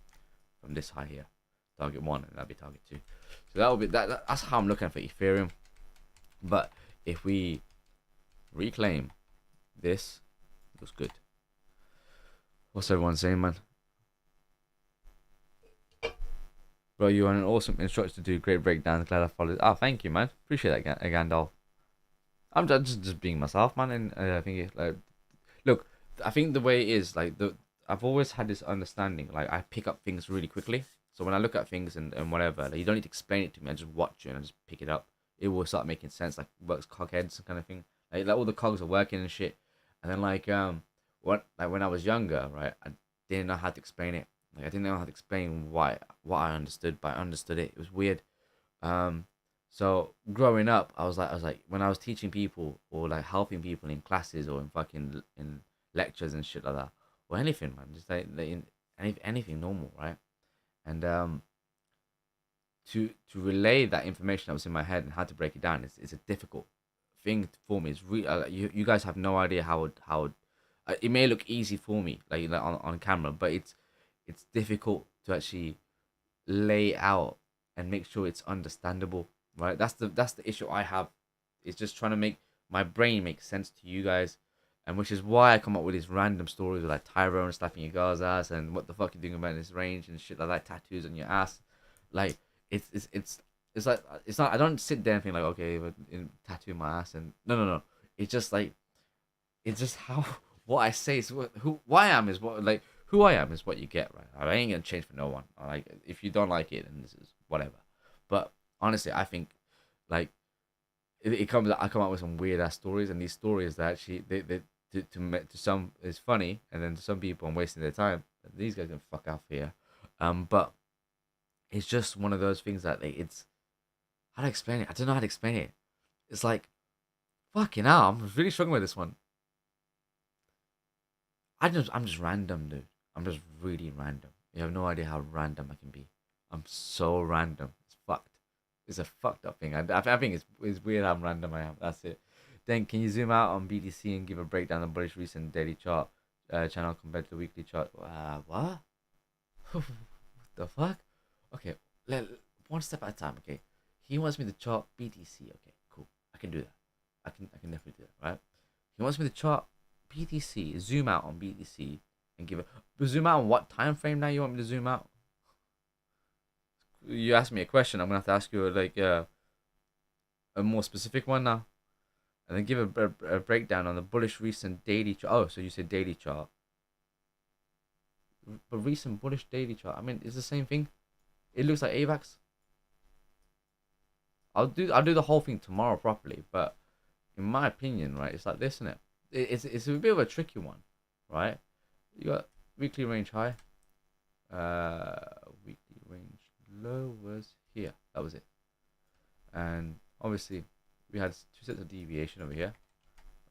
from this high here, target 1, and that'll be target 2. So that will be that's how I'm looking for Ethereum. But if we reclaim this, it looks good. What's everyone saying, man? Bro, you are an awesome instructor to do great breakdowns. Glad I followed. Oh, thank you, man. Appreciate that, Gandalf. I'm just being myself, man. And I think it, like, look, I think the way it is, like, I've always had this understanding. Like, I pick up things really quickly. So when I look at things and whatever, like, you don't need to explain it to me. I just watch it and I just pick it up. It will start making sense. Like, works cogheads kind of thing. Like all the cogs are working and shit. And then like when I was younger, right, I didn't know how to explain it. Like, I didn't know how to explain what I understood, but I understood it. It was weird. So growing up, I was like, when I was teaching people or like helping people in classes or in fucking in lectures and shit like that, or anything, man, just like in anything normal, right? And to relay that information that was in my head and how to break it down is a difficult thing for me. It's really you guys have no idea how it may look easy for me like on camera, but it's difficult to actually lay out and make sure it's understandable, right? That's the issue I have. It's just trying to make my brain make sense to you guys, and which is why I come up with these random stories with like Tyrone slapping your girl's ass and what the fuck you doing about this range and shit like that, tattoos on your ass. Like it's it's not. I don't sit there and think like, okay, but tattoo my ass and no. It's just like it's just how what I say is who I am is what like who I am is what you get, right? I ain't gonna change for no one. Like if you don't like it, then this is whatever. But honestly, I think like it comes. I come up with some weird ass stories, and these stories that actually they to some is funny, and then to some people I'm wasting their time. These guys can fuck off here. But it's just one of those things that it's how to explain it. I don't know how to explain it. It's like fucking hell. I'm really struggling with this one. I'm just random, dude. I'm just really random. You have no idea how random I can be. I'm so random. It's fucked. It's a fucked up thing. I think it's weird how random I am. That's it. Then can you zoom out on BTC and give a breakdown of bullish recent daily chart channel compared to the weekly chart? What? What the fuck? Okay, one step at a time. Okay, he wants me to chart BTC. Okay, cool. I can do that. I can definitely do that. Right? He wants me to chart BTC. Zoom out on BTC and give it. Zoom out on what time frame now? You want me to zoom out? You asked me a question. I'm gonna have to ask you like a more specific one now, and then give a breakdown on the bullish recent daily chart. Oh, so you said daily chart, but recent bullish daily chart. I mean, it's the same thing. It looks like AVAX. I'll do the whole thing tomorrow properly, but in my opinion, right, it's like this, isn't it? It's a bit of a tricky one, right? You got weekly range high, weekly range low was here. That was it, and obviously we had two sets of deviation over here.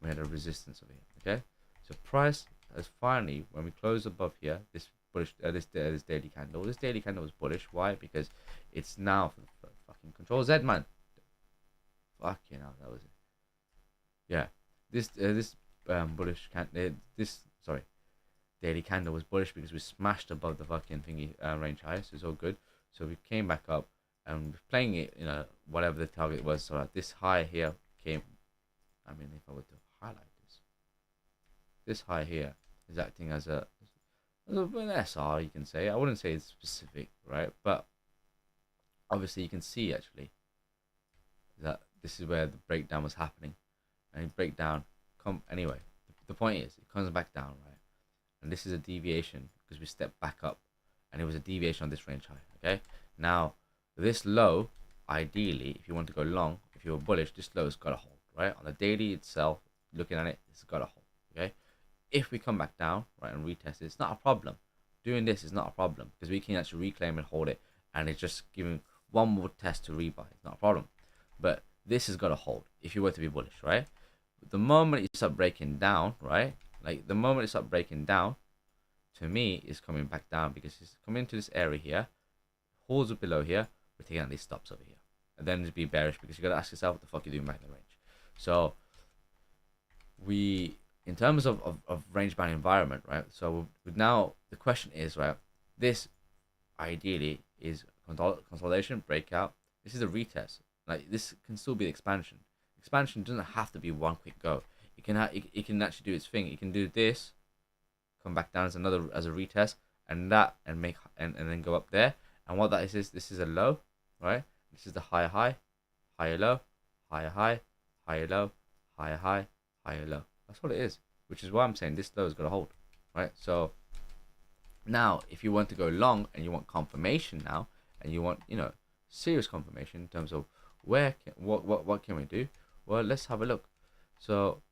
We had a resistance over here. Okay, so price has finally, when we close above here, this bullish, this daily candle. This daily candle was bullish. Why? Because it's now for fucking control Z, man. Fucking hell, that was it. Yeah, this bullish daily candle was bullish because we smashed above the fucking thingy range high, so it's all good. So we came back up and we're playing it, whatever the target was. So like this high here came. I mean, if I were to highlight this high here is acting as an SR, you can say. I wouldn't say it's specific, right? But obviously you can see actually that this is where the breakdown was happening, and breakdown anyway. The point is, it comes back down, right? And this is a deviation because we stepped back up, and it was a deviation on this range high. Okay, now this low, ideally, if you want to go long, if you're bullish, this low has got to hold, right? On the daily itself, looking at it, it's got to hold. Okay, if we come back down, right, and retest it, it's not a problem. Doing this is not a problem because we can actually reclaim and hold it, and it's just giving one more test to rebuy. It's not a problem, but this has got to hold if you were to be bullish, right? The moment you start breaking down, right, like the moment it starts breaking down, to me, it's coming back down because it's coming into this area here, holds it below here, we're taking out these stops over here, and then it'd be bearish because you got to ask yourself what the fuck you're doing back in the range. So we, in terms of range bound environment, right? So now the question is, right, this ideally is consolidation, breakout. This is a retest. Like this can still be expansion. Expansion doesn't have to be one quick go. It can it can actually do its thing. It can do this, come back down as a retest, and then go up there. And what that is this is a low, right? This is the higher high, higher low, higher high, higher low, higher high, higher low. That's what it is. Which is why I'm saying this low is gonna hold, right? So now, if you want to go long and you want confirmation now, and you want serious confirmation in terms of what can we do? Well, let's have a look. So,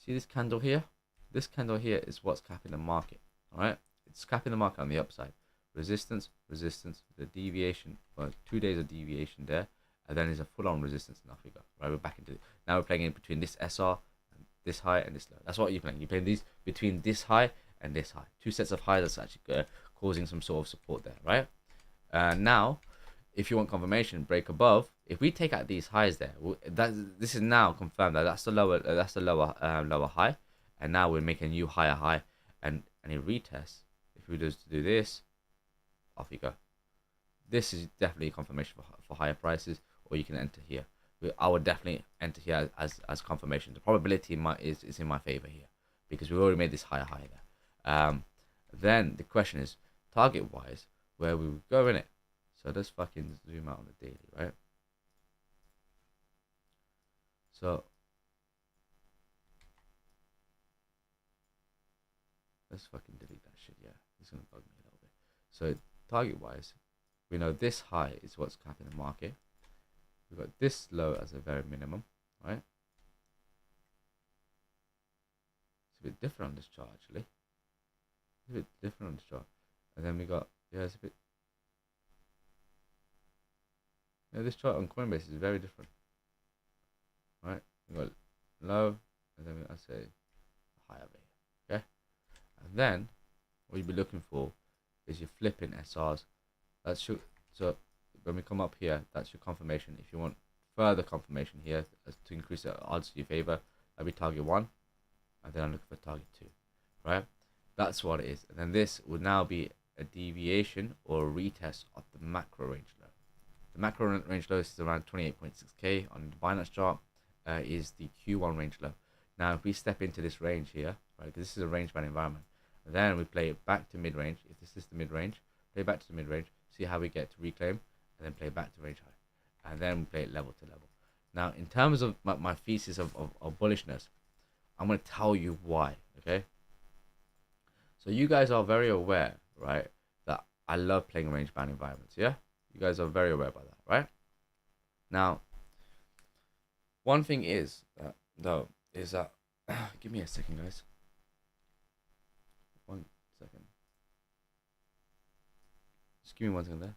see this candle here? This candle here is what's capping the market. All right, it's capping the market on the upside. Resistance, resistance, the deviation. Well, 2 days of deviation there, and then there's a full-on resistance. And off we go. Right, we're back into it. Now we're playing in between this SR, and this high, and this low. That's what you're playing. You're playing these between this high and this high. Two sets of highs that's actually causing some sort of support there, right? Now, if you want confirmation, break above. If we take out these highs there, this is now confirmed that that's the lower high, and now we're making a new higher high, and it retests. If we just do this, off you go. This is definitely a confirmation for higher prices, or you can enter here. I would definitely enter here as confirmation. The probability is in my favor here because we've already made this higher high there. Then the question is target wise, where we would go in it. So let's fucking zoom out on the daily, right? So let's fucking delete that shit. Yeah, it's gonna bug me a little bit. So target wise, we know this high is what's capping the market. We've got this low as a very minimum, right? It's a bit different on this chart actually. It's a bit different on this chart. And then we got, yeah, it's a bit, yeah, this chart on Coinbase is very different, right? We got low, and then I say high over here, okay? And then what you'd be looking for is your flipping SRs. That's your, so when we come up here, that's your confirmation. If you want further confirmation here to increase the odds in your favor, that'd be target 1, and then I'm looking for target 2, right? That's what it is. And then this would now be a deviation or a retest of the macro range low. The macro range low is around 28.6k on the Binance chart. Is the Q1 range low. Now, if we step into this range here, right, because this is a range bound environment, then we play it back to mid range. If this is the mid range, play back to the mid range, see how we get to reclaim, and then play back to range high, and then we play it level to level. Now, in terms of my thesis of bullishness, I'm going to tell you why, okay? So you guys are very aware, right, that I love playing range bound environments, yeah? You guys are very aware about that, right? Now, one thing is that, though, is that, give me a second, guys. 1 second. Just give me 1 second there.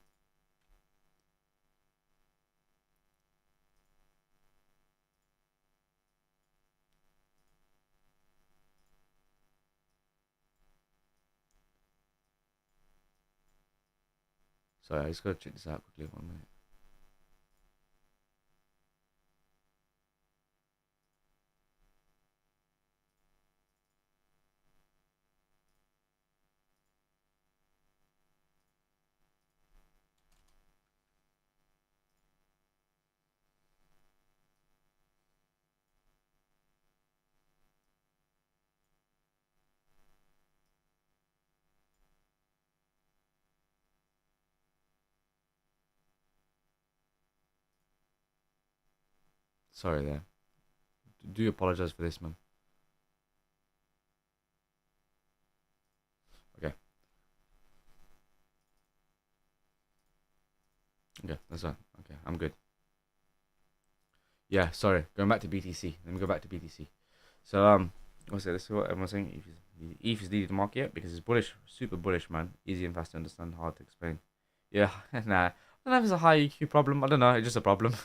Sorry, I just gotta check this out quickly. 1 minute. Sorry there. Do apologize for this, man. Okay. Okay, that's fine. Okay, I'm good. Yeah, sorry. Going back to BTC. Let me go back to BTC. So what's it? This is what everyone's saying. ETH is leading the market because it's bullish, super bullish, man. Easy and fast to understand, hard to explain. Yeah, nah. I don't know if it's a high EQ problem. I don't know. It's just a problem.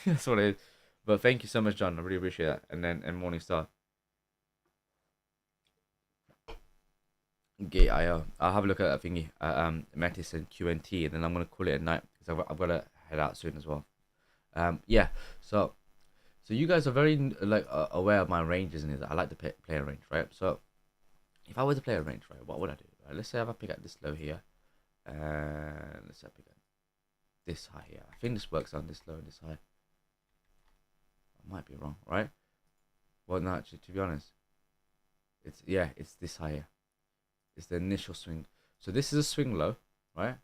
That's what it is. But thank you so much, John. I really appreciate that. And then Morningstar. Okay, I'll have a look at that thingy. Metis and QNT, and then I'm gonna call it a night because I've got to head out soon as well. Yeah. So you guys are very like aware of my ranges and is I like to play a range, right? So if I were to play a range, right, what would I do? Right? Let's say if I pick up this low here, and let's say I pick up this high here. I think this works on this low and this high. I might be wrong, right? Well, no, actually, to be honest, it's this high here. It's the initial swing. So this is a swing low, right?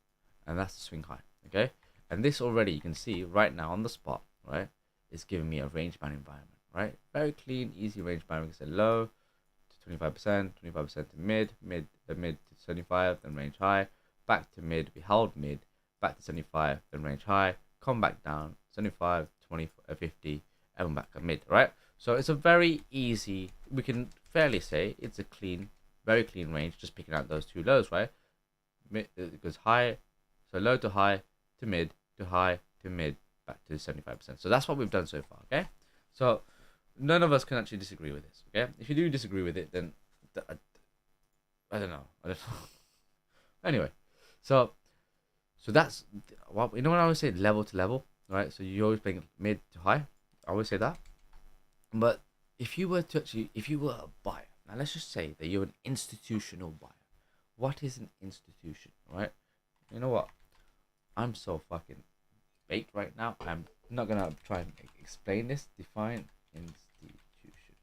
And that's the swing high, okay? And this already you can see right now on the spot, right? It's giving me a range bound environment, right? Very clean, easy range bound. We can say low to 25%, 25% to mid to 75, then range high, back to mid, we held mid, back to 75, then range high, come back down, 75, 20, 50, and back at mid, right? So it's a very easy, we can fairly say it's a clean, very clean range, just picking out those two lows, right? It goes high, so low to high, to mid, to high, to mid, back to 75%. So that's what we've done so far, okay? So none of us can actually disagree with this, okay? If you do disagree with it, then I don't know. Anyway, so that's what, you know, when I always say level to level, right? So you're always playing mid to high. I always say that. But if you were a buyer, now let's just say that you're an institutional buyer. What is an institution, right? You know what? I'm so fucking baked right now. I'm not gonna try and explain this. Define institution.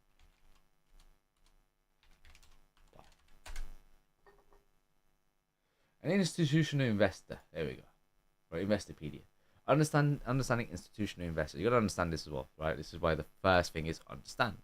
An institutional investor. There we go. Right, Investopedia. Understanding institutional investors. You got to understand this as well, right? This is why the first thing is understand.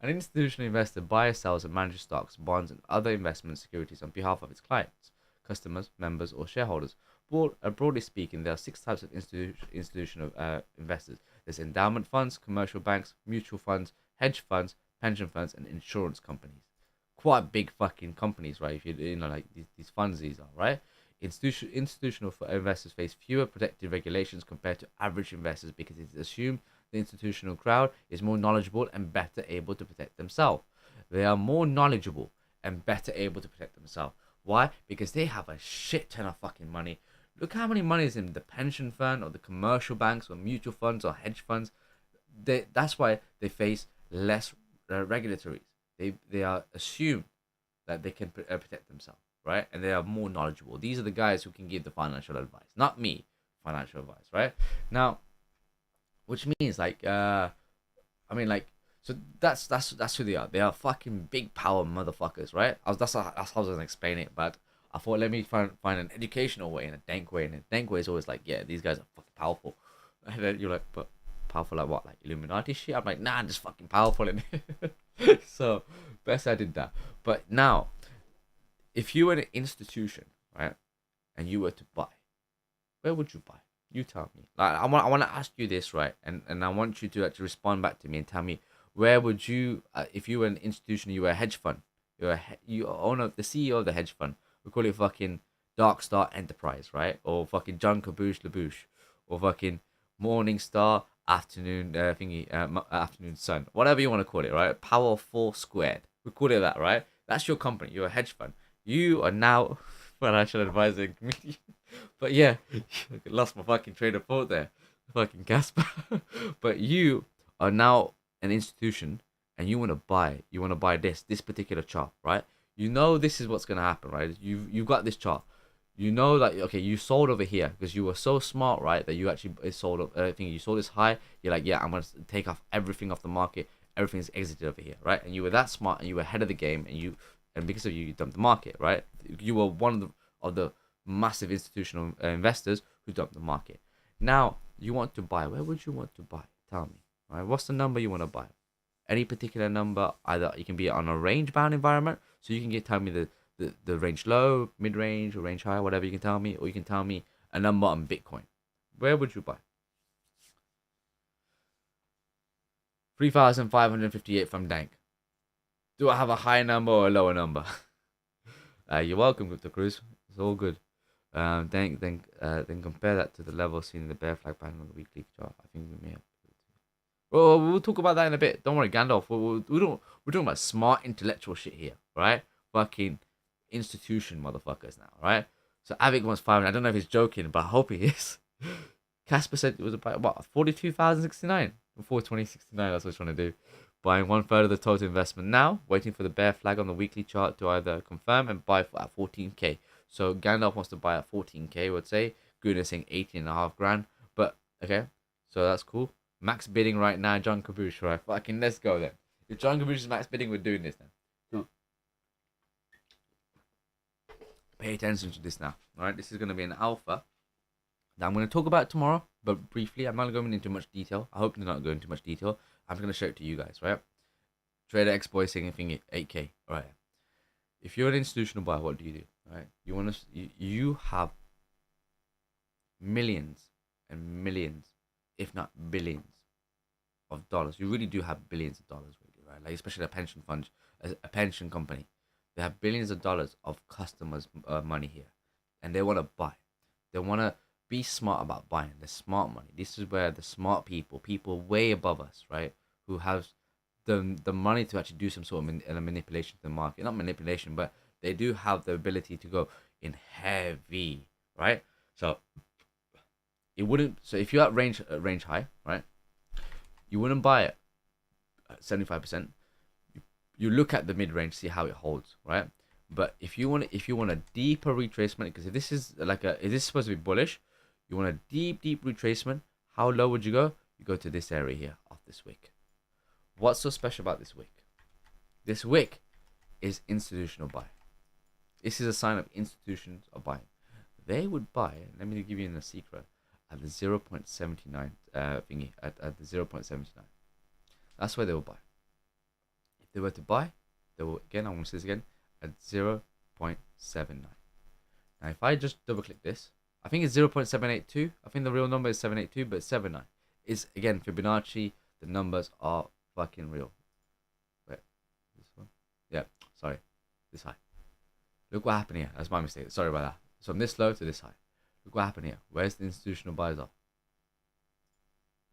An institutional investor buys, sells, and manages stocks, bonds, and other investment securities on behalf of its clients, customers, members, or shareholders. Broadly speaking, there are six types of institutional investors. There's endowment funds, commercial banks, mutual funds, hedge funds, pension funds, and insurance companies. Quite big fucking companies, right? If you know, like these funds, these are right. Institutional investors face fewer protective regulations compared to average investors because it's assumed the institutional crowd is more knowledgeable and better able to protect themselves. They are more knowledgeable and better able to protect themselves. Why? Because they have a shit ton of fucking money. Look how many money is in the pension fund or the commercial banks or mutual funds or hedge funds. That's why they face less regulatories. They are assumed that they can protect themselves, right? And they are more knowledgeable. These are the guys who can give the financial advice, not me. Financial advice, right? Now, which means like, so that's who they are. They are fucking big power motherfuckers, right? That's how I was gonna explain it, but I thought let me find an educational way, in a dank way, and a dank way is always like, yeah, these guys are fucking powerful, and then you're like, but powerful like what, like Illuminati shit? I'm like, nah, I'm just fucking powerful, in so best I did that. But now, if you were an institution, right, and you were to buy, where would you buy? You tell me. Like I want to ask you this, right, and I want you to actually respond back to me and tell me where would you, if you were an institution, you were a hedge fund, you own the CEO of the hedge fund. We call it fucking Dark Star Enterprise, right? Or fucking John Caboose LaBouche, or fucking Morning Star Afternoon Afternoon Sun, whatever you want to call it, right? Power 4 squared. We call it that, right? That's your company. You're a hedge fund. You are now financial advisor and comedian. But yeah, lost my fucking train of thought there, fucking Casper. But you are now an institution, and you want to buy this particular chart, right? You know this is what's gonna happen, right? You've got this chart. You know that okay, you sold over here because you were so smart, right? That you actually sold. I think you sold this high. You're like, yeah, I'm gonna take off everything off the market. Everything's exited over here, right? And you were that smart, and you were ahead of the game, and because of you dumped the market, right? You were one of the massive institutional investors who dumped the market. Now you want to buy. Where would you want to buy? Tell me, right? What's the number you want to buy? Any particular number? Either you can be on a range bound environment, so you can tell me the range low, mid range, or range high, whatever you can tell me, or you can tell me a number on Bitcoin. Where would you buy? 3,558 from Dank. Do I have a high number or a lower number? You're welcome, Crypto Cruz. It's all good. Then compare that to the level seen in the bear flag pattern on the weekly chart. I think we may have. Well, we'll talk about that in a bit. Don't worry, Gandalf. We're talking about smart intellectual shit here, right? Fucking institution motherfuckers now, right? So Avic wants 5. I don't know if he's joking, but I hope he is. Casper said it was about what 42,069 before 2069. That's what he's trying to do. Buying 1/3 of the total investment now, waiting for the bear flag on the weekly chart to either confirm and buy at 14k. So Gandalf wants to buy at 14k, I would say. Goodness saying 18.5 grand. But okay, so that's cool. Max bidding right now, John Caboose, right? Fucking let's go then. If John Caboose is max bidding, we're doing this then. Cool. Pay attention to this now. Alright, this is gonna be an alpha that I'm gonna talk about tomorrow, but briefly. I'm not going into much detail. I hope to not go into much detail. I'm gonna show it to you guys, right? Trader X Boy saying anything 8k. Alright. If you're an institutional buyer, what do? Right? You have millions and millions, if not billions, of dollars. You really do have billions of dollars, really, right? Like especially a pension fund, a pension company, they have billions of dollars of customers' money here, and they want to buy. They want to be smart about buying. The smart money. This is where the smart people way above us, right, who have the money to actually do some sort of manipulation to the market. Not manipulation, but they do have the ability to go in heavy, right? So it wouldn't. So if you're at range high, right, you wouldn't buy it at 75%. You look at the mid range, see how it holds, right? But if you want a deeper retracement, because if this is supposed to be bullish, you want a deep retracement. How low would you go? You go to this area here of this wick. What's so special about this wick? This wick is institutional buy. This is a sign of institutions are buying. They would buy. Let me give you a secret. at the 0.79 thingy, at the 0.79. That's where they will buy. If they were to buy, they will, again, I want to say this again, at 0.79. Now, if I just double click this, I think it's 0.782. I think the real number is 782, but it's 79. It's, again, Fibonacci, the numbers are fucking real. Wait, this one? Yeah, sorry, this high. Look what happened here. That's my mistake. Sorry about that. So from this low to this high. Look what happened here. Where's the institutional buyers are?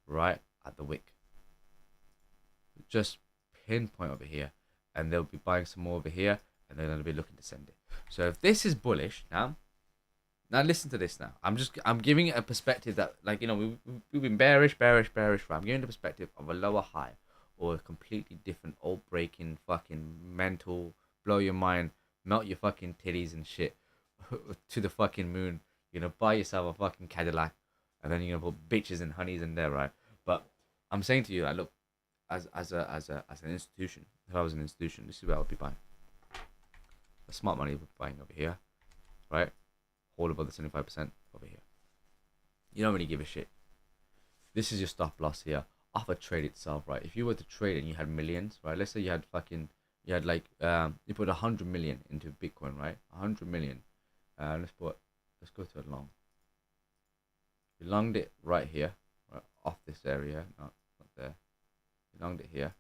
Right at the wick. Just pinpoint over here, and they'll be buying some more over here, and then they'll be looking to send it. So if this is bullish now listen to this now. I'm giving it a perspective that, like, you know, we've been bearish. Right? I'm giving the perspective of a lower high or a completely different old breaking fucking mental, blow your mind, melt your fucking titties and shit to the fucking moon. You're gonna buy yourself a fucking Cadillac, and then you're gonna put bitches and honeys in there, right? But I'm saying to you, like, look, as an institution, if I was an institution, this is where I would be buying. The smart money would be buying over here, right? All above the 75% over here. You don't really give a shit. This is your stop loss here off a trade itself, right? If you were to trade and you had millions, right? Let's say you had like you put 100 million into Bitcoin, right? 100 million. Let's go to a long. You longed it right here, right off this area, not there. You longed it here.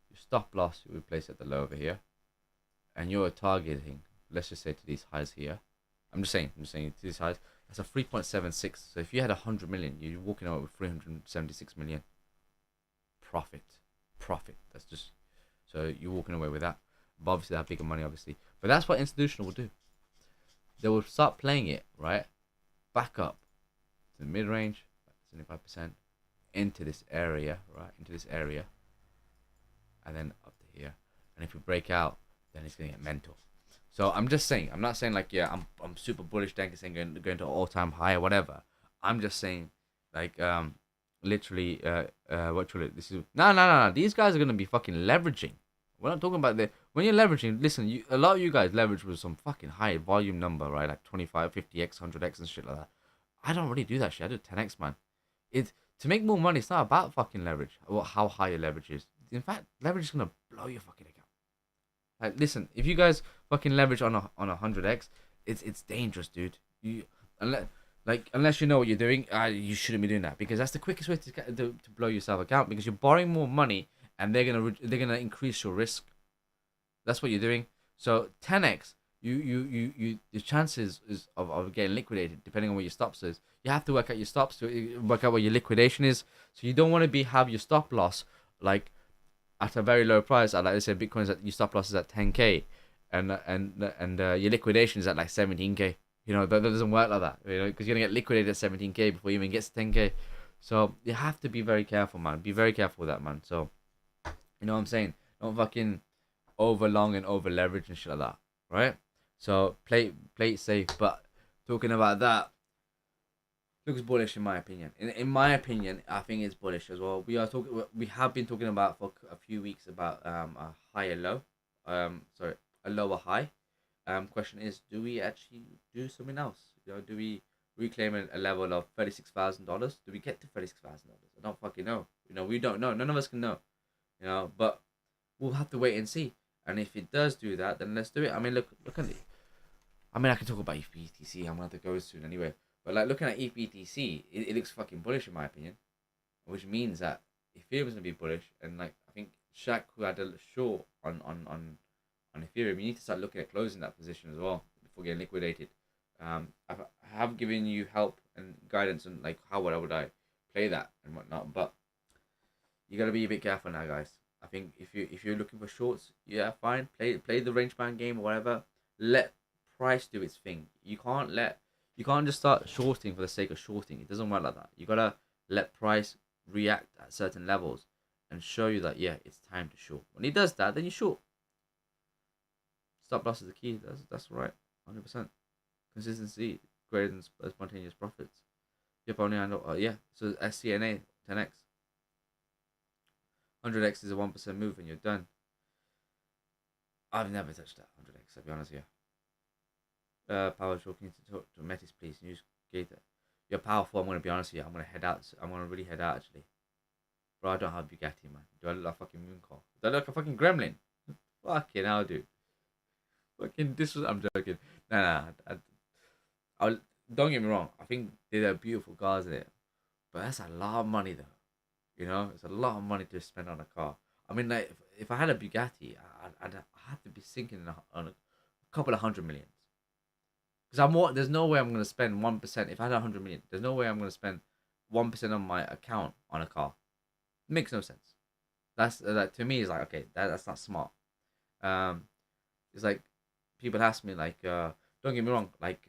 Your stop loss you would place at the low over here, and you're targeting, let's just say, to these highs here. I'm just saying to these highs. That's a 3.76. So if you had 100 million, you're walking out with 376 million profit. That's just, so you're walking away with that. But obviously, they have bigger money, obviously. But that's what institutional will do. They will start playing it, right, back up to the mid range, 75%, into this area, right, and then up to here. And if we break out, then it's gonna get mental. So I'm just saying, I'm not saying like, yeah, I'm super bullish, Dank is saying going to all-time high or whatever. I'm just saying, like, literally, this is no. These guys are gonna be fucking leveraging. We're not talking about when you're leveraging. Listen, a lot of you guys leverage with some fucking high volume number, right? Like 25, 50x, 100x and shit like that. I don't really do that shit. I do 10x, man. It's to make more money. It's not about fucking leverage or how high your leverage is. In fact, leverage is gonna blow your fucking account. Like, listen, if you guys fucking leverage on a 100x, it's dangerous, dude. Unless you know what you're doing, you shouldn't be doing that, because that's the quickest way to blow yourself account, because you're borrowing more money and they're gonna increase your risk. That's what you're doing. So 10x, the chances of getting liquidated depending on what your stops is. You have to work out your stops to work out what your liquidation is. So you don't want to have your stop loss like at a very low price. Like I said, Bitcoin's at your stop loss is at 10k, and your liquidation is at like 17k. You know, that doesn't work like that. You know, because you're gonna get liquidated at 17k before you even get to 10k. So you have to be very careful, man. Be very careful with that, man. So you know what I'm saying? Don't fucking over long and over leverage and shit like that, right? So play it safe. But talking about that, looks bullish in my opinion. In my opinion, I think it's bullish as well. We have been talking about for a few weeks about a higher low, a lower high. Question is, do we actually do something else? You know, do we reclaim a level of $36,000? Do we get to $36,000? I don't fucking know. You know, we don't know. None of us can know. You know, but we'll have to wait and see. And if it does do that, then let's do it. I mean, look at it. I mean, I can talk about ETH. I'm gonna have to go soon anyway. But like looking at ETH, it looks fucking bullish in my opinion, which means that Ethereum's gonna be bullish. And like I think Shaq, who had a short on Ethereum, you need to start looking at closing that position as well before getting liquidated. I have given you help and guidance on like how would I play that and whatnot, but you gotta be a bit careful now, guys. I think if you're looking for shorts, yeah, fine, play the range band game or whatever. Let price do its thing. You can't just start shorting for the sake of shorting. It doesn't work like that. You gotta let price react at certain levels and show you that, yeah, it's time to short. When he does that, then you short. Stop loss is the key. That's right, 100%. Consistency greater than spontaneous profits. Yep, only I know. Yeah. So SCNA 10x. 100x is a 1% move and you're done. I've never touched that 100x. I'll be honest here. Power Short, can you talk to Metis, please? Use Gator. You're powerful. I'm gonna be honest with you. I'm gonna head out. I'm gonna really head out actually. Bro, I don't have Bugatti, man. Do I look like a fucking moon car? Do I look like a fucking gremlin? Fucking hell, dude. Fucking this was. I'm joking. Nah. Don't get me wrong. I think they're beautiful cars in it, but that's a lot of money though. You know, it's a lot of money to spend on a car. I mean, like, if I had a Bugatti, I'd have to be sinking on a couple of 100 million. Because there's no way I'm gonna spend 1%. If I had 100 million, there's no way I'm gonna spend 1% of my account on a car. It makes no sense. That's that to me is like, okay, that's not smart. Um, it's like people ask me like, don't get me wrong, like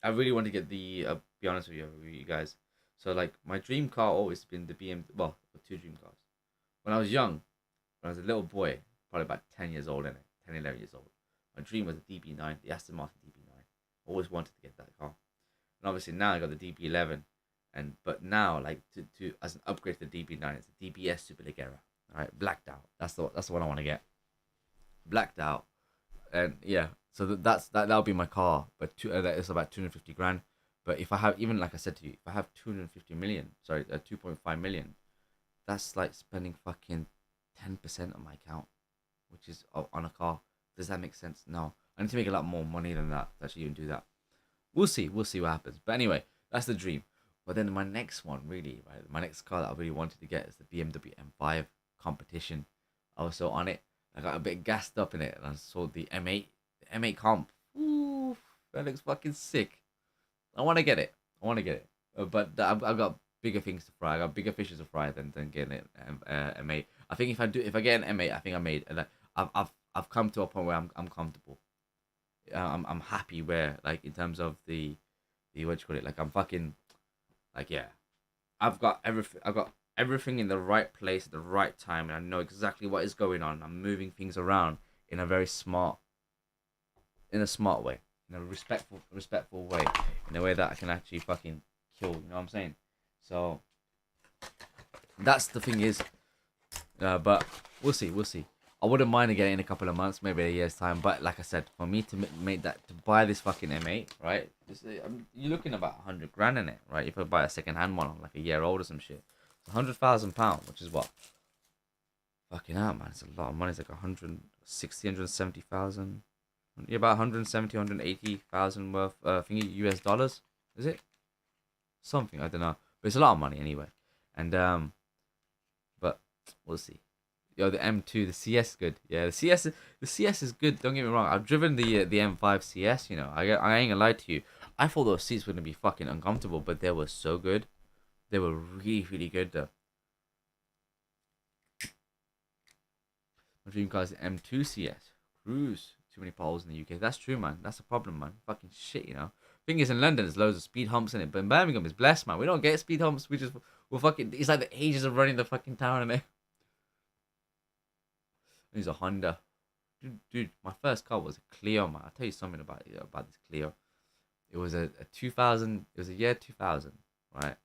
I really want to get the be honest with you guys. So like my dream car always been the well, two dream cars. When I was young, when I was a little boy, probably about 10 years old in it, 10, 11 years old. My dream was the DB9, the Aston Martin DB9. Always wanted to get that car. And obviously now I got the DB11, but now like to as an upgrade to the DB9, it's the DBS Superleggera. All right, blacked out. That's the one I want to get. Blacked out, and yeah. So that'll be my car, but that is about 250 grand. But if I have, even like I said to you, if I have 250 million, sorry, 2.5 million, that's like spending fucking 10% of my account, which is on a car. Does that make sense? No, I need to make a lot more money than that to actually even do that. We'll see what happens. But anyway, that's the dream. But then my next one, really, right? My next car that I really wanted to get is the BMW M5 competition. I was so on it. I got a bit gassed up in it, and I saw the M8, comp. Ooh, that looks fucking sick. I want to get it. But I've got bigger things to fry. I got bigger fishes to fry than getting it M8. I think if I get an M8, I think I made. And I've come to a point where I'm comfortable. I'm happy where, like, in terms of the what you call it, like, I'm fucking, like, yeah, I've got everything in the right place at the right time, and I know exactly what is going on. I'm moving things around in a very smart way, in a respectful way, in a way that I can actually fucking kill. You know what I'm saying? So that's the thing is, but we'll see. I wouldn't mind getting in a couple of months, maybe a year's time. But like I said, for me to make that, to buy this fucking M8, right? You're looking about 100 grand in it, right? If I buy a second hand one, like a year old or some shit, it's £100,000, which is what? Fucking hell, man! It's a lot of money. It's like 160, 170,000. Yeah, about 170, 180,000 worth thingy US dollars. Is it? Something, I don't know. But it's a lot of money anyway. And but we'll see. Yo, the M2, the CS is good. Yeah, the CS is good. Don't get me wrong. I've driven the M5 CS. You know, I ain't gonna lie to you. I thought those seats were gonna be fucking uncomfortable, but they were so good. They were really, really good though. My dream car is the M2 CS. Cruise. Too many poles in the UK. That's true, man. That's a problem, man. Fucking shit, you know. Thing is, in London, there's loads of speed humps in it, but in Birmingham, it's blessed, man. We don't get speed humps. We're fucking. It's like the ages of running the fucking town in it. It's a Honda. Dude, my first car was a Clio, man. I'll tell you something about this Clio. It was a 2000. It was a year 2000, right?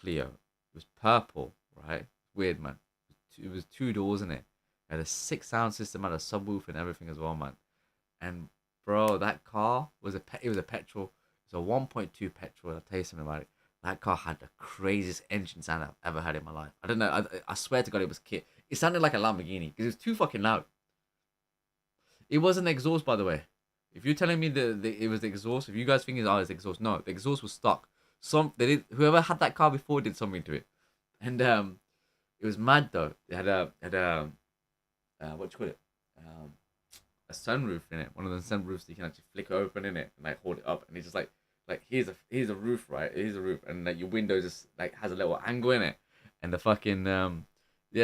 Clio. It was purple, right? Weird, man. It was two doors in it. It had a 6 sound system, had a subwoofer and everything as well, man. And bro, that car was it was a petrol. It was a 1.2 petrol. I'll tell you something about it. That car had the craziest engine sound I've ever heard in my life. I don't know. I swear to God, it was kit. It sounded like a Lamborghini because it was too fucking loud. It wasn't exhaust, by the way. If you're telling me it was the exhaust, if you guys think it's exhaust, no, the exhaust was stock. Whoever had that car before did something to it, and it was mad though. It had a what do you call it? A sunroof in it. One of the sunroofs that you can actually flick open in it and like hold it up, and it's just like here's a roof, right? Here's a roof, and like your window just like has a little angle in it, and the fucking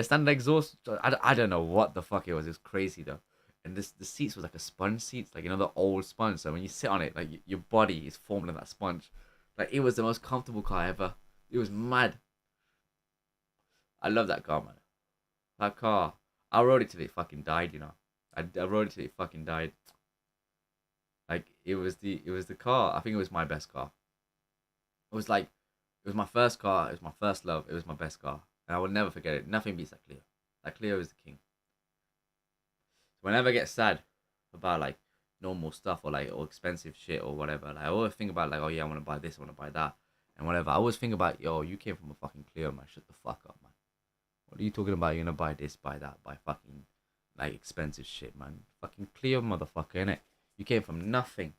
standard exhaust. I don't know what the fuck it was. It was crazy though. And the seats was like a sponge seats, like, you know, the old sponge. So when you sit on it, like your body is formed in that sponge. Like, it was the most comfortable car ever. It was mad. I love that car, man. That car, I rode it till it fucking died. You know, I rode it till it fucking died. Like, it was the car. I think it was my best car. It was my first car. It was my first love. It was my best car, and I will never forget it. Nothing beats that Clio. That Clio is the king. Whenever I get sad about, like, normal stuff or expensive shit or whatever. Like I always think about like, oh yeah, I want to buy this, I want to buy that, and whatever. I always think about, yo, you came from a fucking Clio, man. Shut the fuck up, man. What are you talking about? You're gonna buy this, buy that, buy fucking like expensive shit, man. Fucking Clio, motherfucker, innit? You came from nothing.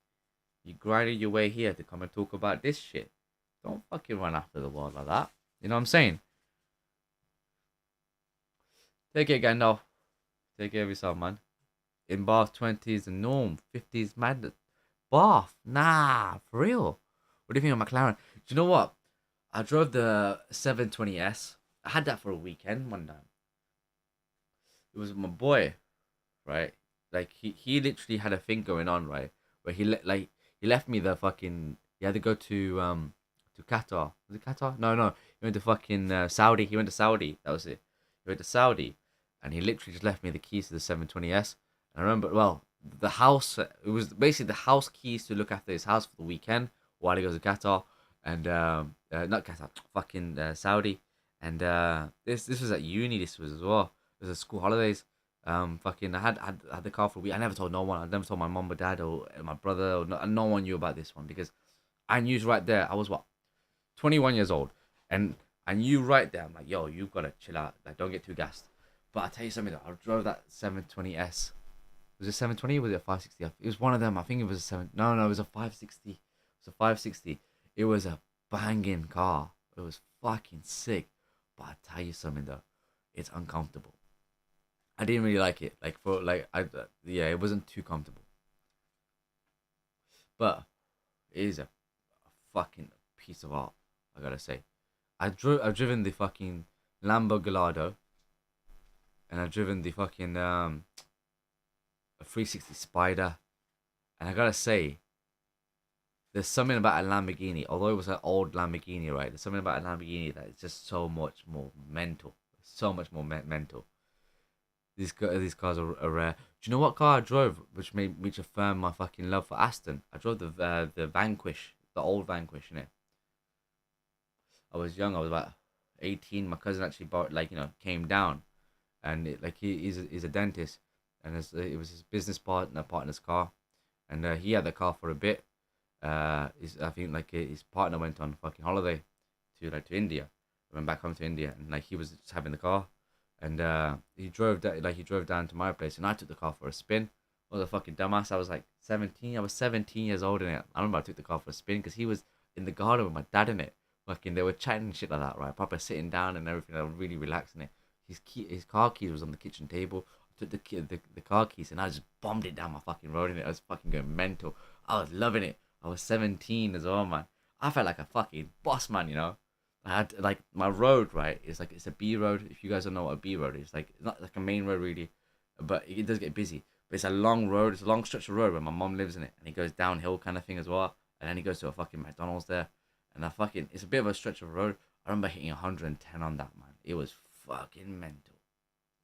You grinded your way here to come and talk about this shit. Don't fucking run after the world like that. You know what I'm saying? Take it again, though. Take care of yourself, man. In Bath, 20 is the norm. 50 is mad. Bath? Nah, for real. What do you think of McLaren? Do you know what? I drove the 720S. I had that for a weekend one time. It was my boy, right? Like he literally had a thing going on, right? Where he left me the fucking. He had to go to Qatar. Was it Qatar? No. He went to fucking Saudi. He went to Saudi. That was it. He went to Saudi, and he literally just left me the keys to the 720S. And I remember, well, the house. It was basically the house keys to look after his house for the weekend while he goes to Qatar, and not Qatar, fucking Saudi. And this was at uni. This was as well. It was a school holidays. Fucking, I had the car for a week. I never told no one. I never told my mom or dad or my brother or no one knew about this one because I knew right there. I was what, 21 years old, and I knew right there. I'm like, yo, you gotta chill out. Like, don't get too gassed. But I tell you something though. I drove that 720S. Was it 720 or was it a 560? It was one of them. I think it was a 7. No, it was a 560. It was a 560. It was a banging car. It was fucking sick. But I tell you something though, it's uncomfortable. I didn't really like it. Yeah, it wasn't too comfortable. But it is a fucking piece of art, I gotta say. I've driven the fucking Lambo Gallardo, and I've driven the fucking a 360 Spider, and I gotta say, there's something about a Lamborghini. Although it was an old Lamborghini, right? There's something about a Lamborghini that is just so much more mental. So much more mental. These cars are rare. Do you know what car I drove, which made me affirm my fucking love for Aston? I drove the Vanquish, the old Vanquish, innit? I was young. I was about 18. My cousin actually came down, and he's a dentist, and it was his business partner's car, and he had the car for a bit. I think his partner went on fucking holiday to India, went back home to India, and he was just having the car, and he drove down to my place, and I took the car for a spin. I was a fucking dumbass. I was like 17. I was 17 years old in it. I remember I took the car for a spin because he was in the garden with my dad in it. Fucking, they were chatting and shit like that, right? Proper sitting down and everything. I was really relaxing it. His car keys was on the kitchen table. I took the car keys and I just bombed it down my fucking road in it. I was fucking going mental. I was loving it. I was 17 as well, man. I felt like a fucking boss, man, you know? I had, my road, right, it's a B road. If you guys don't know what a B road is, it's not like a main road, really, but it does get busy. But it's a long road. It's a long stretch of road where my mom lives in it, and it goes downhill kind of thing as well. And then he goes to a fucking McDonald's there, and it's a bit of a stretch of road. I remember hitting 110 on that, man. It was fucking mental.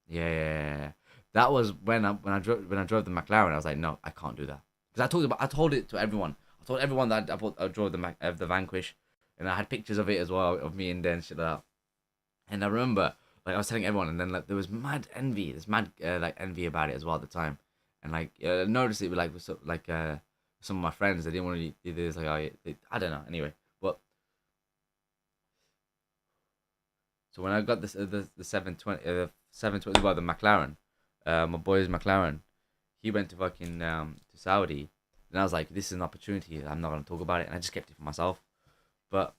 Yeah. That was when I drove the McLaren. I was like, no, I can't do that, because I told it to everyone. I told everyone that I drove the Vanquish, and I had pictures of it as well, of me in there and shit like that. And I remember, I was telling everyone, and then there was mad envy. There's mad envy about it as well at the time, and I noticed it with some of my friends. They didn't want to do this. I don't know. Anyway, but so when I got this the 720, well, the McLaren, my boy's McLaren, he went to fucking to Saudi, and I was like, this is an opportunity. I'm not gonna talk about it, and I just kept it for myself. But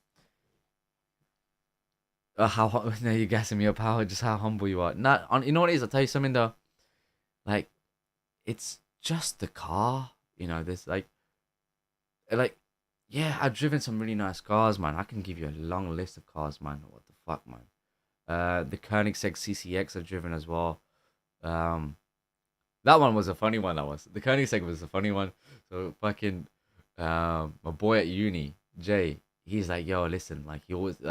now you're gassing me up. How humble you are. You know what it is? I'll tell you something though. It's just the car. You know, there's yeah, I've driven some really nice cars, man. I can give you a long list of cars, man. What the fuck, man? The Koenigsegg CCX I've driven as well. That one was a funny one. The Koenigsegg was a funny one. So fucking my boy at uni, Jay, he's like, yo, listen,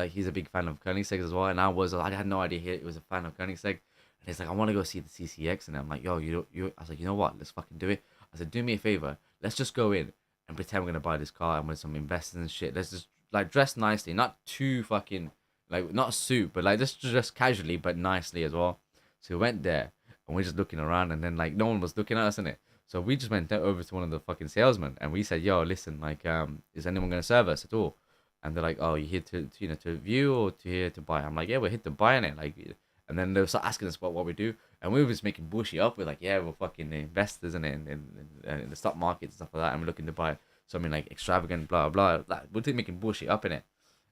he's a big fan of Koenigsegg as well, and I had no idea he was a fan of Koenigsegg, and he's like, I want to go see the CCX, and I'm like, yo, I was like, you know what, let's fucking do it. I said, do me a favor, let's just go in and pretend we're gonna buy this car, and with some investors and shit, let's just dress nicely, not too fucking not a suit, but just dress casually but nicely as well. So we went there, and we're just looking around, and then no one was looking at us in it. So we just went over to one of the fucking salesmen and we said, "Yo, listen, like, is anyone gonna serve us at all?" And they're like, "Oh, you here to you know to view or to here to buy?" I'm like, "Yeah, we're here to buy in it." Like, and then they start asking us what we do, and we were just making bullshit up. We're like, "Yeah, we're fucking investors in the stock market and stuff like that, and we're looking to buy something like extravagant, blah blah." Like, we're just making bullshit up in it.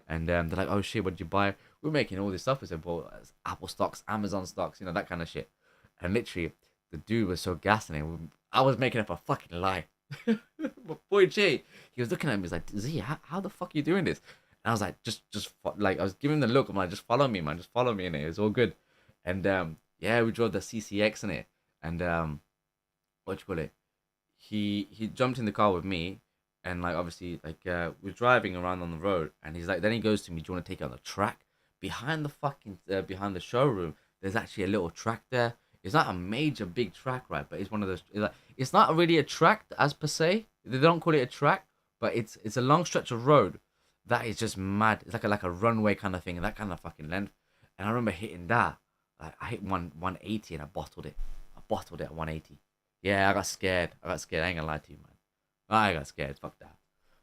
And they're like, "Oh shit, what did you buy?" We're making all this stuff. We said, "Well, it's Apple stocks, Amazon stocks, that kind of shit." And literally, the dude was so gassing it. I was making up a fucking lie. My boy Jay, he was looking at me. He's like, "Z, how the fuck are you doing this?" And I was like, like I was giving him the look. I'm like, "Just follow me, man. Just follow me in it. It's all good." And yeah, we drove the CCX in it. And what you call it? He jumped in the car with me, and like obviously like we're driving around on the road, and he's like, then he goes to me, "Do you want to take it on the track behind the fucking behind the showroom? There's actually a little track there. It's not a major big track, right? But it's one of those. It's not really a track as per se. They don't call it a track, but it's a long stretch of road that is just mad. It's like a runway kind of thing, and that kind of fucking length. And I remember hitting that. Like I hit 180 and I bottled it. I bottled it at 180. Yeah, I got scared. I ain't gonna lie to you, man. I got scared. Fuck that.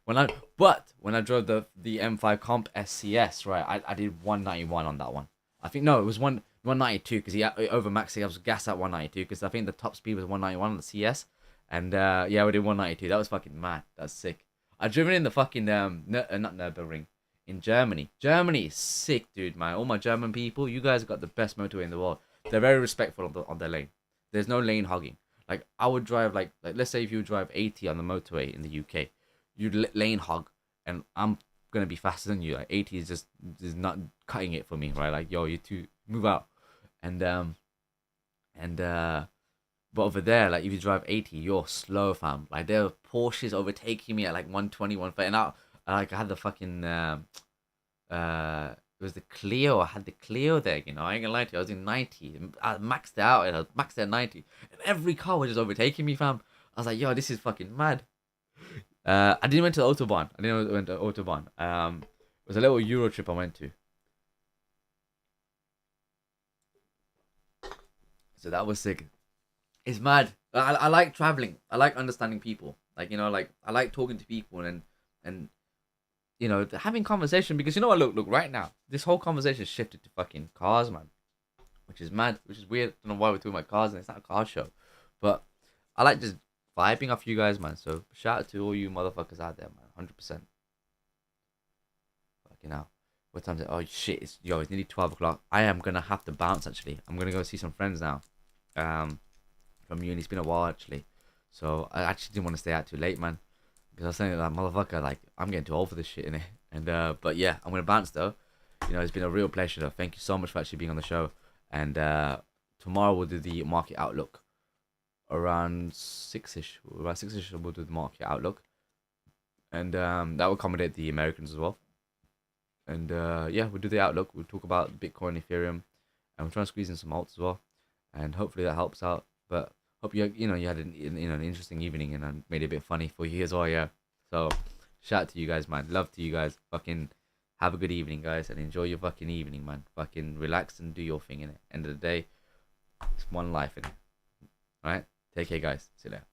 When I drove the M5 Comp SCS, right, I did 191 on that one. I think no, it was 192 because he overmaxed it. I was gas at 192 because I think the top speed was 191 on the CS, and yeah, we did 192. That was fucking mad. That's sick. I driven in the fucking not Nürburgring in Germany. Germany is sick, dude, man. All my German people, you guys got the best motorway in the world. They're very respectful on their lane. There's no lane hogging. Like I would drive like let's say if you drive 80 on the motorway in the UK, you'd lane hog, and I'm gonna be faster than you. Like 80 is not cutting it for me, right? Like yo, you two move out, and but over there, like if you drive 80, you're slow, fam. Like there were Porsches overtaking me at like 120, 130, and I had the fucking it was the Clio. I had the Clio there, I ain't gonna lie to you. I was in 90. I maxed it out, and I maxed it at 90. And every car was just overtaking me, fam. I was like, yo, this is fucking mad. I didn't went to the Autobahn. I didn't went to Autobahn. It was a little Euro trip I went to. So that was sick. It's mad. I like traveling. I like understanding people. Like, like I like talking to people and having conversation, because you know what, look right now. This whole conversation shifted to fucking cars, man. Which is mad, which is weird. I don't know why we're talking about cars and it's not a car show. But I like just vibing off you guys, man. So shout out to all you motherfuckers out there, man. 100%. Fucking hell. What time is it? Oh shit, it's nearly 12 o'clock. I am gonna have to bounce actually. I'm gonna go see some friends now. From uni. It's been a while actually. So I actually didn't want to stay out too late, man. Because I was saying to that motherfucker, like, I'm getting too old for this shit, innit? And but yeah, I'm gonna bounce though. It's been a real pleasure though. Thank you so much for actually being on the show. And tomorrow we'll do the market outlook around 6ish. Around 6ish we'll do the market outlook. And that will accommodate the Americans as well. And yeah, we'll do the outlook. We'll talk about Bitcoin, Ethereum, and we're trying to squeeze in some alts as well. And hopefully that helps out. But hope you had an interesting evening, and I made it a bit funny for you as well, yeah. So shout out to you guys, man. Love to you guys. Fucking have a good evening, guys, and enjoy your fucking evening, man. Fucking relax and do your thing, in it. End of the day, it's one life, in it. All right, take care, guys. See you later.